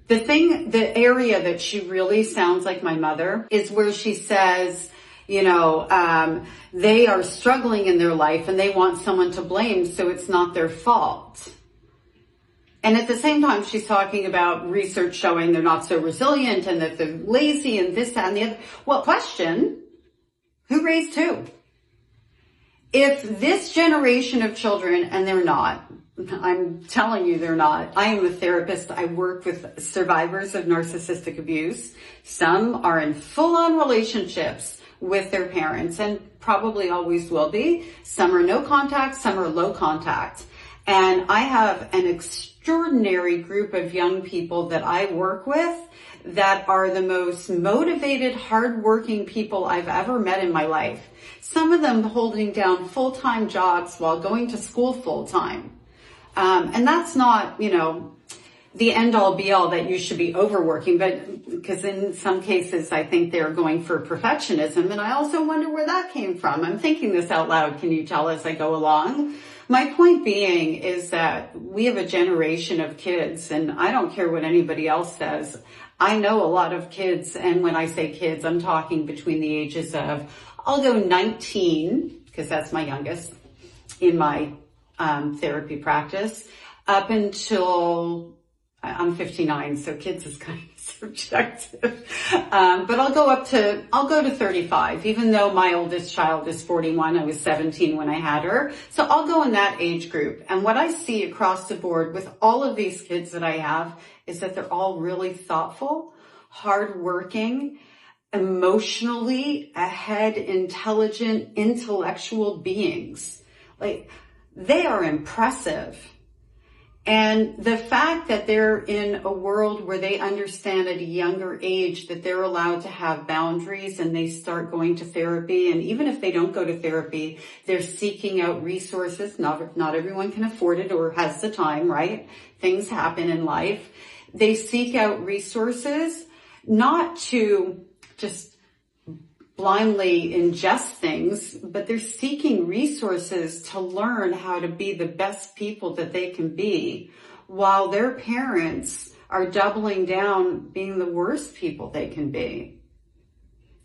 S2: The area that she really sounds like my mother is where she says, they are struggling in their life and they want someone to blame, so it's not their fault. And at the same time, she's talking about research showing they're not so resilient and that they're lazy and this, that, and the other. Well, question, who raised who? If this generation of children, and they're not, I'm telling you they're not. I am a therapist. I work with survivors of narcissistic abuse. Some are in full-on relationships with their parents and probably always will be. Some are no contact, some are low contact. And I have an extraordinary group of young people that I work with that are the most motivated, hardworking people I've ever met in my life. Some of them holding down full-time jobs while going to school full-time. And that's not, the end-all be-all that you should be overworking, but because in some cases I think they're going for perfectionism, and I also wonder where that came from. I'm thinking this out loud. Can you tell as I go along? My point being is that we have a generation of kids, and I don't care what anybody else says. I know a lot of kids, and when I say kids, I'm talking between the ages of, I'll go 19, because that's my youngest in my therapy practice, up until I'm 59, so kids is kind of subjective. But I'll go to 35, even though my oldest child is 41. I was 17 when I had her. So I'll go in that age group. And what I see across the board with all of these kids that I have is that they're all really thoughtful, hardworking, emotionally ahead, intelligent, intellectual beings. Like, they are impressive. And the fact that they're in a world where they understand at a younger age that they're allowed to have boundaries, and they start going to therapy, and even if they don't go to therapy, they're seeking out resources. Not everyone can afford it or has the time, right? Things happen in life. They seek out resources, not to just blindly ingest things, but they're seeking resources to learn how to be the best people that they can be, while their parents are doubling down being the worst people they can be.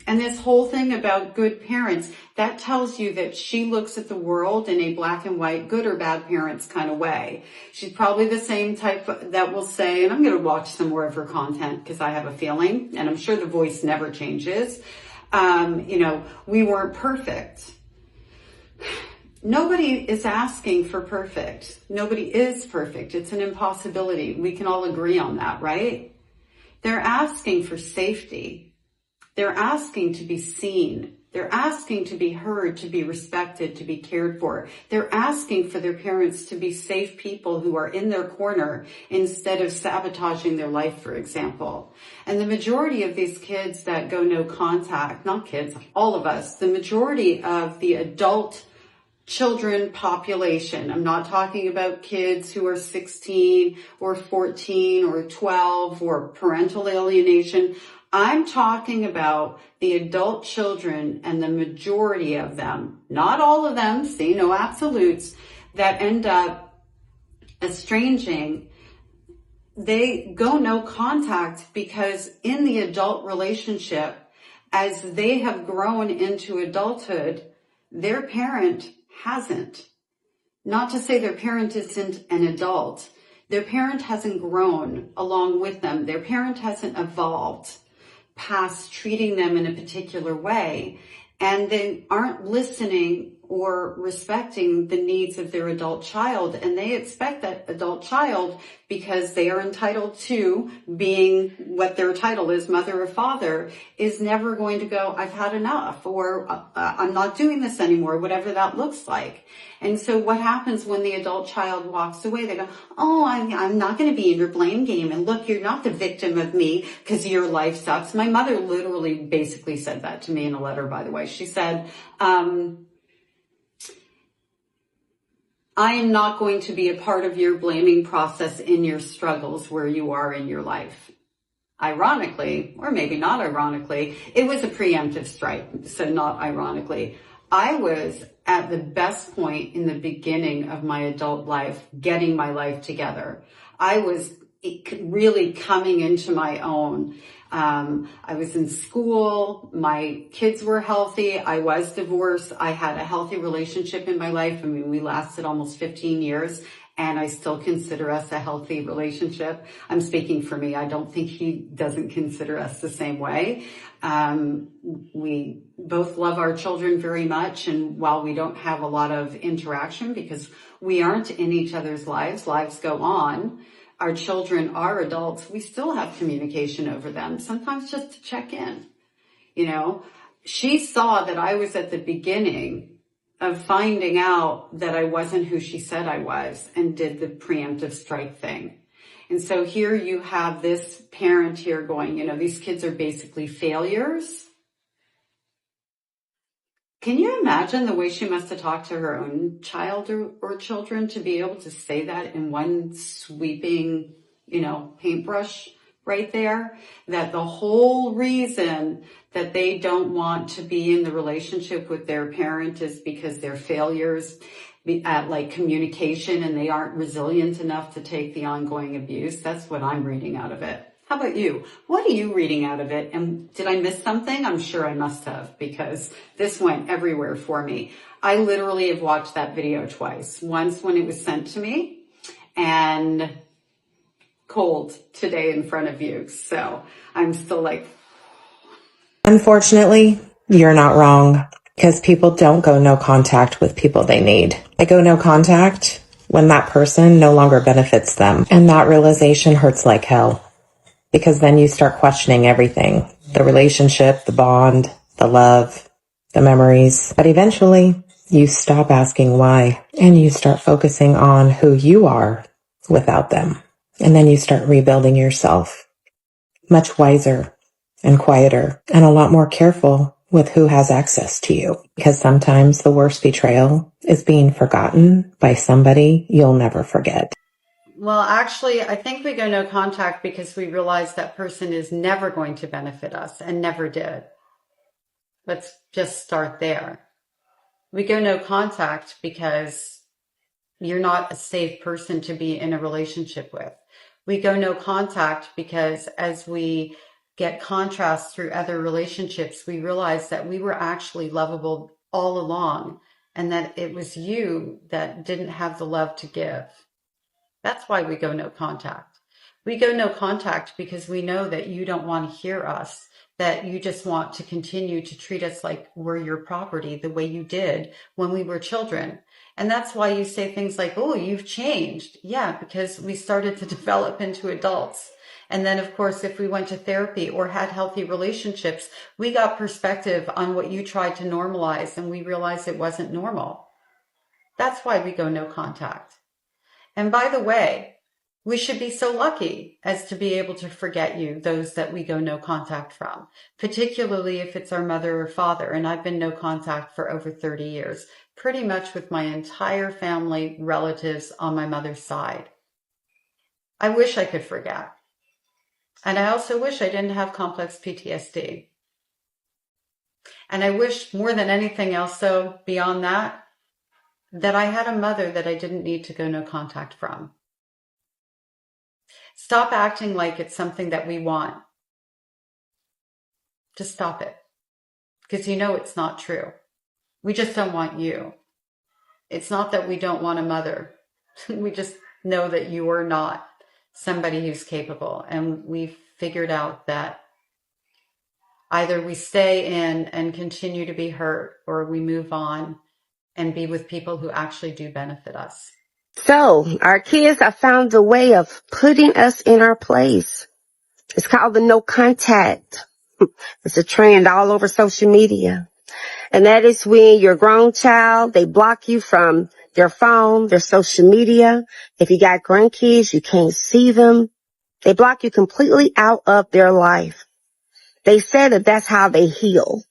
S2: And this whole thing about good parents, that tells you that she looks at the world in a black and white, good or bad parents kind of way. She's probably the same type that will say, and I'm going to watch some more of her content because I have a feeling, and I'm sure the voice never changes, we weren't perfect. Nobody is asking for perfect. Nobody is perfect. It's an impossibility. We can all agree on that, right? They're asking for safety. They're asking to be seen. They're asking to be heard, to be respected, to be cared for. They're asking for their parents to be safe people who are in their corner instead of sabotaging their life, for example. And the majority of these kids that go no contact, not kids, all of us, the majority of the adult children population, I'm not talking about kids who are 16 or 14 or 12 or parental alienation. I'm talking about the adult children, and the majority of them, not all of them, see, no absolutes, that end up estranging. They go no contact because in the adult relationship, as they have grown into adulthood, their parent hasn't. Not to say their parent isn't an adult. Their parent hasn't grown along with them. Their parent hasn't evolved past treating them in a particular way, and they aren't listening or respecting the needs of their adult child, and they expect that adult child, because they are entitled to being what their title is, mother or father, is never going to go, I've had enough, or I'm not doing this anymore, whatever that looks like. And so what happens when the adult child walks away? They go, oh, I'm not going to be in your blame game. And look, you're not the victim of me because your life sucks. My mother literally basically said that to me in a letter, by the way. She said, I am not going to be a part of your blaming process in your struggles where you are in your life. Ironically, or maybe not ironically, it was a preemptive strike, so not ironically. I was at the best point in the beginning of my adult life, getting my life together. I was really coming into my own. I was in school. My kids were healthy. I was divorced. I had a healthy relationship in my life. I mean, we lasted almost 15 years. And I still consider us a healthy relationship. I'm speaking for me. I don't think he doesn't consider us the same way. We both love our children very much. And while we don't have a lot of interaction because we aren't in each other's lives go on. Our children are adults. We still have communication over them, sometimes just to check in. You know, she saw that I was at the beginning of finding out that I wasn't who she said I was, and did the preemptive strike thing. And so here you have this parent here going, you know, these kids are basically failures. Can you imagine the way she must have talked to her own child or children to be able to say that in one sweeping, paintbrush right there? That the whole reason that they don't want to be in the relationship with their parent is because they're failures at communication, and they aren't resilient enough to take the ongoing abuse. That's what I'm reading out of it. How about you? What are you reading out of it? And did I miss something? I'm sure I must have, because this went everywhere for me. I literally have watched that video twice. Once when it was sent to me, and cold today in front of you. So I'm still like...
S8: Unfortunately, you're not wrong, because people don't go no contact with people they need. They go no contact when that person no longer benefits them. And that realization hurts like hell, because then you start questioning everything. The relationship, the bond, the love, the memories. But eventually you stop asking why, and you start focusing on who you are without them. And then you start rebuilding yourself, much wiser and quieter and a lot more careful with who has access to you. Because sometimes the worst betrayal is being forgotten by somebody you'll never forget.
S3: Well, actually, I think we go no contact because we realize that person is never going to benefit us and never did. Let's just start there. We go no contact because you're not a safe person to be in a relationship with. We go no contact because as we get contrast through other relationships, we realize that we were actually lovable all along and that it was you that didn't have the love to give. That's why we go no contact. We go no contact because we know that you don't want to hear us, that you just want to continue to treat us like we're your property the way you did when we were children. And that's why you say things like, oh, you've changed. Yeah, because we started to develop into adults. And then, of course, if we went to therapy or had healthy relationships, we got perspective on what you tried to normalize and we realized it wasn't normal. That's why we go no contact. And by the way, we should be so lucky as to be able to forget you, those that we go no contact from, particularly if it's our mother or father. And I've been no contact for over 30 years, pretty much with my entire family, relatives on my mother's side. I wish I could forget. And I also wish I didn't have complex PTSD. And I wish more than anything else, though, beyond that I had a mother that I didn't need to go no contact from. Stop acting like it's something that we want. Just stop it. Because you know it's not true. We just don't want you. It's not that we don't want a mother. We just know that you are not somebody who's capable. And we've figured out that either we stay in and continue to be hurt, or we move on and be with people who actually do benefit us.
S9: So our kids have found a way of putting us in our place. It's called the no contact. It's a trend all over social media. And that is when your grown child, they block you from their phone, their social media. If you got grandkids, you can't see them. They block you completely out of their life. They said that that's how they heal.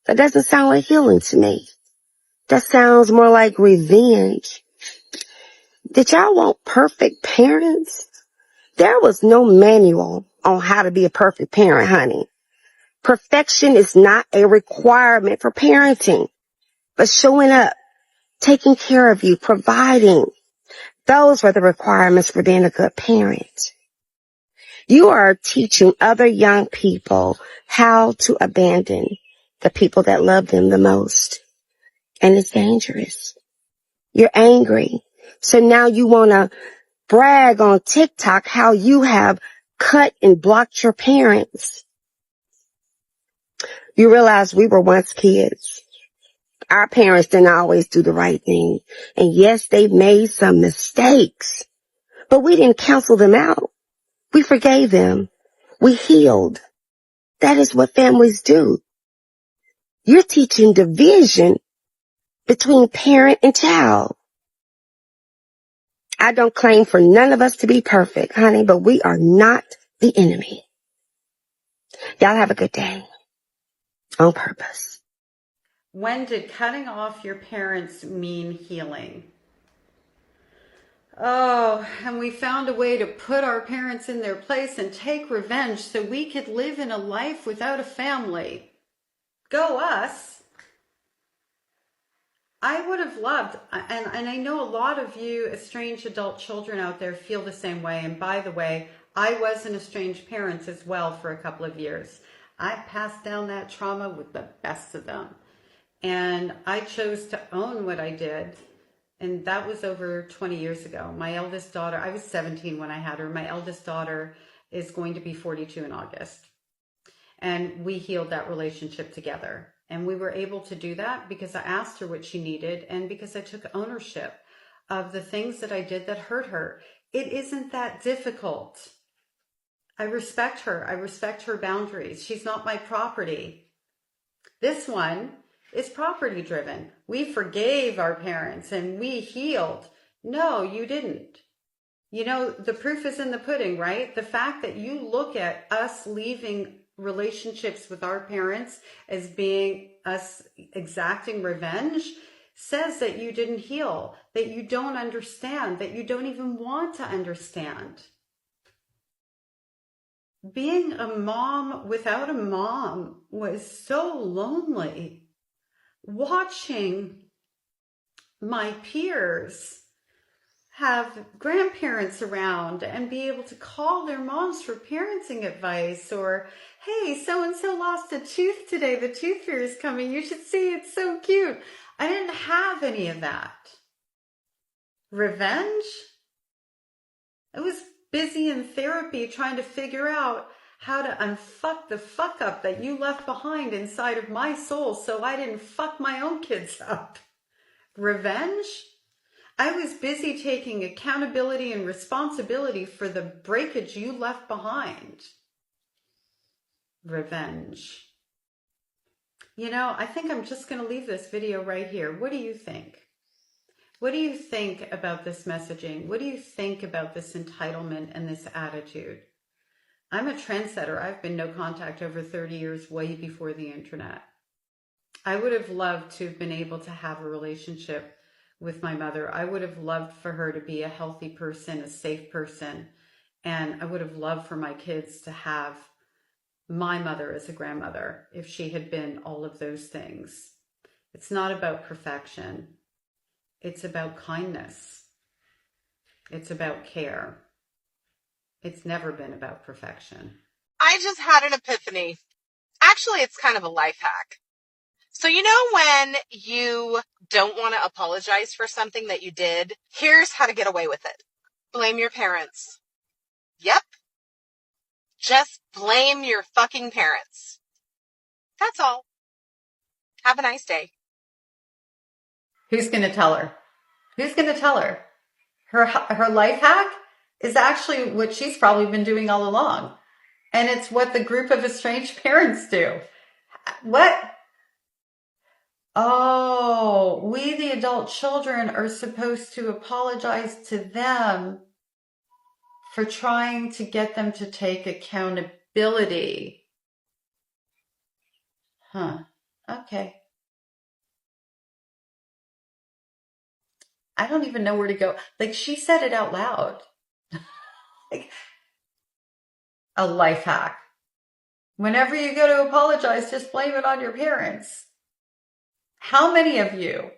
S9: That doesn't sound like healing to me. That sounds more like revenge. Did y'all want perfect parents? There was no manual on how to be a perfect parent, honey. Perfection is not a requirement for parenting, but showing up, taking care of you, providing, those were the requirements for being a good parent. You are teaching other young people how to abandon the people that love them the most. And it's dangerous. You're angry. So now you want to brag on TikTok how you have cut and blocked your parents. You realize we were once kids. Our parents didn't always do the right thing. And yes, they've made some mistakes, but we didn't cancel them out. We forgave them. We healed. That is what families do. You're teaching division between parent and child. I don't claim for none of us to be perfect, honey, but we are not the enemy. Y'all have a good day. On purpose.
S3: When did cutting off your parents mean healing? Oh, and we found a way to put our parents in their place and take revenge so we could live in a life without a family. Go us. I would have loved, and I know a lot of you estranged adult children out there feel the same way. And by the way, I was an estranged parent as well for a couple of years. I passed down that trauma with the best of them. And I chose to own what I did. And that was over 20 years ago. My eldest daughter, I was 17 when I had her. My eldest daughter is going to be 42 in August. And we healed that relationship together. And we were able to do that because I asked her what she needed and because I took ownership of the things that I did that hurt her. It isn't that difficult. I respect her. I respect her boundaries. She's not my property. This one is property driven. We forgave our parents and we healed. No, you didn't.
S2: You know, the proof is in the pudding, right? The fact that you look at us leaving relationships with our parents as being us exacting revenge says that you didn't heal, that you don't understand, that you don't even want to understand. Being a mom without a mom was so lonely. Watching my peers have grandparents around and be able to call their moms for parenting advice, or, hey, so-and-so lost a tooth today. The tooth fairy is coming. You should see, it's so cute. I didn't have any of that. Revenge? I was busy in therapy trying to figure out how to unfuck the fuck up that you left behind inside of my soul so I didn't fuck my own kids up. Revenge? I was busy taking accountability and responsibility for the breakage you left behind. Revenge. You know, I think I'm just going to leave this video right here. What do you think? What do you think about this messaging? What do you think about this entitlement and this attitude? I'm a trendsetter. I've been no contact over 30 years, way before the internet. I would have loved to have been able to have a relationship with my mother. I would have loved for her to be a healthy person, a safe person. And I would have loved for my kids to have my mother as a grandmother if she had been all of those things. It's not about perfection. It's about kindness. It's about care. It's never been about perfection.
S10: I just had an epiphany. Actually, it's kind of a life hack. So you know when you don't want to apologize for something that you did? Here's how to get away with it. Blame your parents. Yep. Just blame your fucking parents. That's all. Have a nice day.
S2: Who's going to tell her? Who's going to tell her? Her life hack is actually what she's probably been doing all along. And it's what the group of estranged parents do. What? Oh, we, the adult children, are supposed to apologize to them for trying to get them to take accountability. Huh. Okay. I don't even know where to go. Like, she said it out loud. Like, a life hack. Whenever you go to apologize, just blame it on your parents. How many of you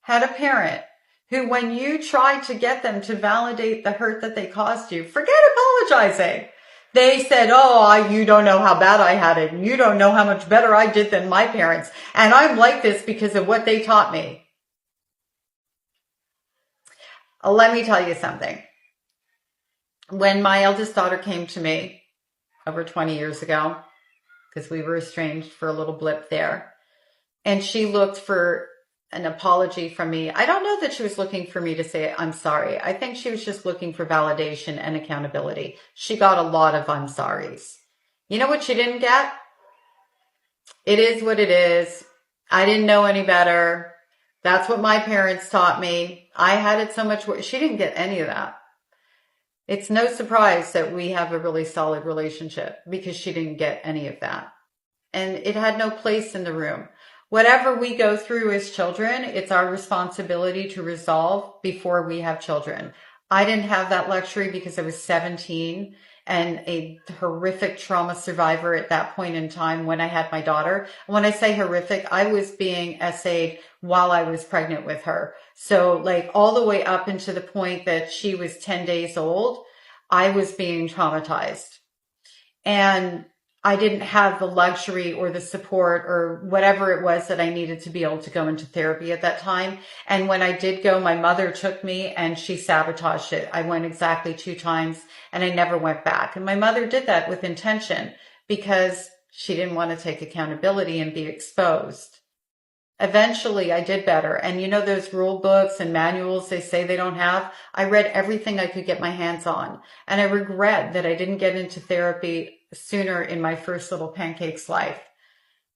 S2: had a parent who, when you tried to get them to validate the hurt that they caused you, forget apologizing, they said, oh, you don't know how bad I had it, and you don't know how much better I did than my parents, and I'm like this because of what they taught me. Let me tell you something. When my eldest daughter came to me over 20 years ago, because we were estranged for a little blip there, and she looked for an apology from me. I don't know that she was looking for me to say, I'm sorry. I think she was just looking for validation and accountability. She got a lot of I'm sorries. You know what she didn't get? It is what it is. I didn't know any better. That's what my parents taught me. I had it so much worse. She didn't get any of that. It's no surprise that we have a really solid relationship because she didn't get any of that. And it had no place in the room. Whatever we go through as children, it's our responsibility to resolve before we have children. I didn't have that luxury because I was 17 and a horrific trauma survivor at that point in time when I had my daughter. When I say horrific, I was being SA'd while I was pregnant with her. So like all the way up into the point that she was 10 days old, I was being traumatized. And I didn't have the luxury or the support or whatever it was that I needed to be able to go into therapy at that time. And when I did go, my mother took me and she sabotaged it. I went exactly 2 times and I never went back. And my mother did that with intention because she didn't want to take accountability and be exposed. Eventually, I did better. And you know those rule books and manuals they say they don't have? I read everything I could get my hands on. And I regret that I didn't get into therapy sooner in my first little pancakes life.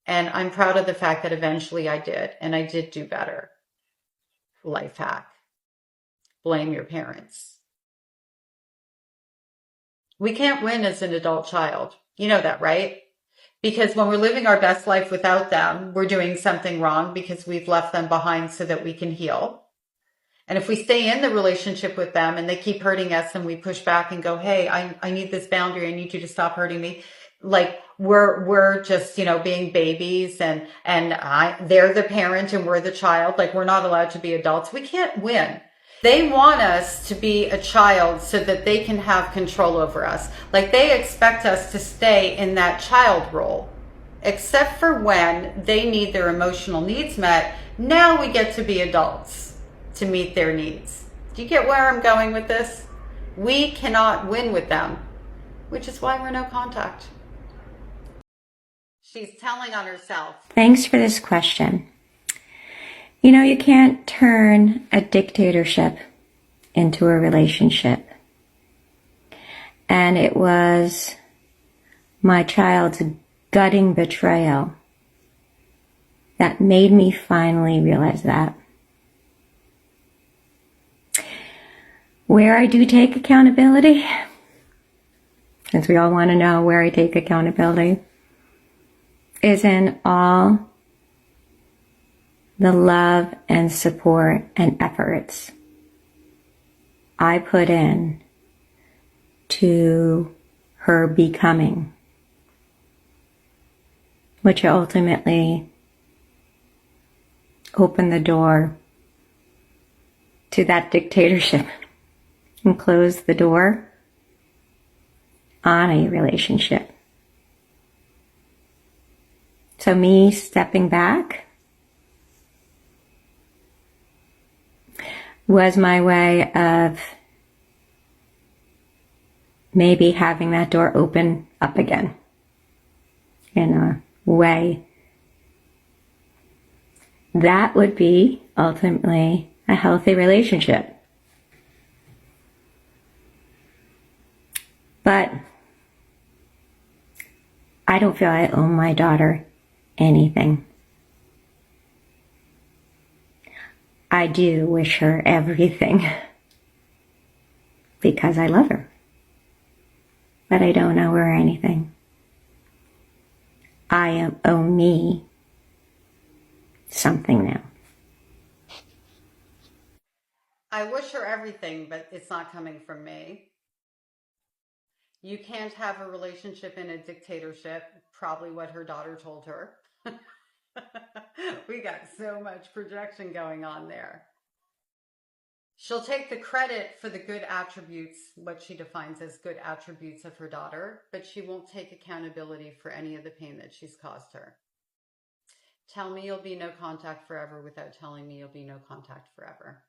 S2: And I'm proud of the fact that eventually I did. And I did do better. Life hack. Blame your parents. We can't win as an adult child. You know that, right? Because when we're living our best life without them, we're doing something wrong because we've left them behind so that we can heal. And if we stay in the relationship with them and they keep hurting us and we push back and go, hey, I need this boundary. I need you to stop hurting me. Like we're just, being babies and they're the parent and we're the child. Like we're not allowed to be adults. We can't win. They want us to be a child so that they can have control over us. Like they expect us to stay in that child role, except for when they need their emotional needs met. Now we get to be adults to meet their needs. Do you get where I'm going with this? We cannot win with them, which is why we're no contact. She's telling on herself.
S11: Thanks for this question. You can't turn a dictatorship into a relationship. And it was my child's gutting betrayal that made me finally realize that. Where I do take accountability, since we all want to know where I take accountability, is in all the love and support and efforts I put in to her becoming, which ultimately opened the door to that dictatorship and closed the door on a relationship. So me stepping back was my way of maybe having that door open up again in a way that would be ultimately a healthy relationship. But I don't feel I owe my daughter anything. I do wish her everything because I love her. But I don't owe her anything. I owe me something now.
S2: I wish her everything, but it's not coming from me. You can't have a relationship in a dictatorship, probably what her daughter told her. We got so much projection going on there. She'll take the credit for the good attributes, what she defines as good attributes of her daughter, but she won't take accountability for any of the pain that she's caused her. Tell me you'll be no contact forever without telling me you'll be no contact forever.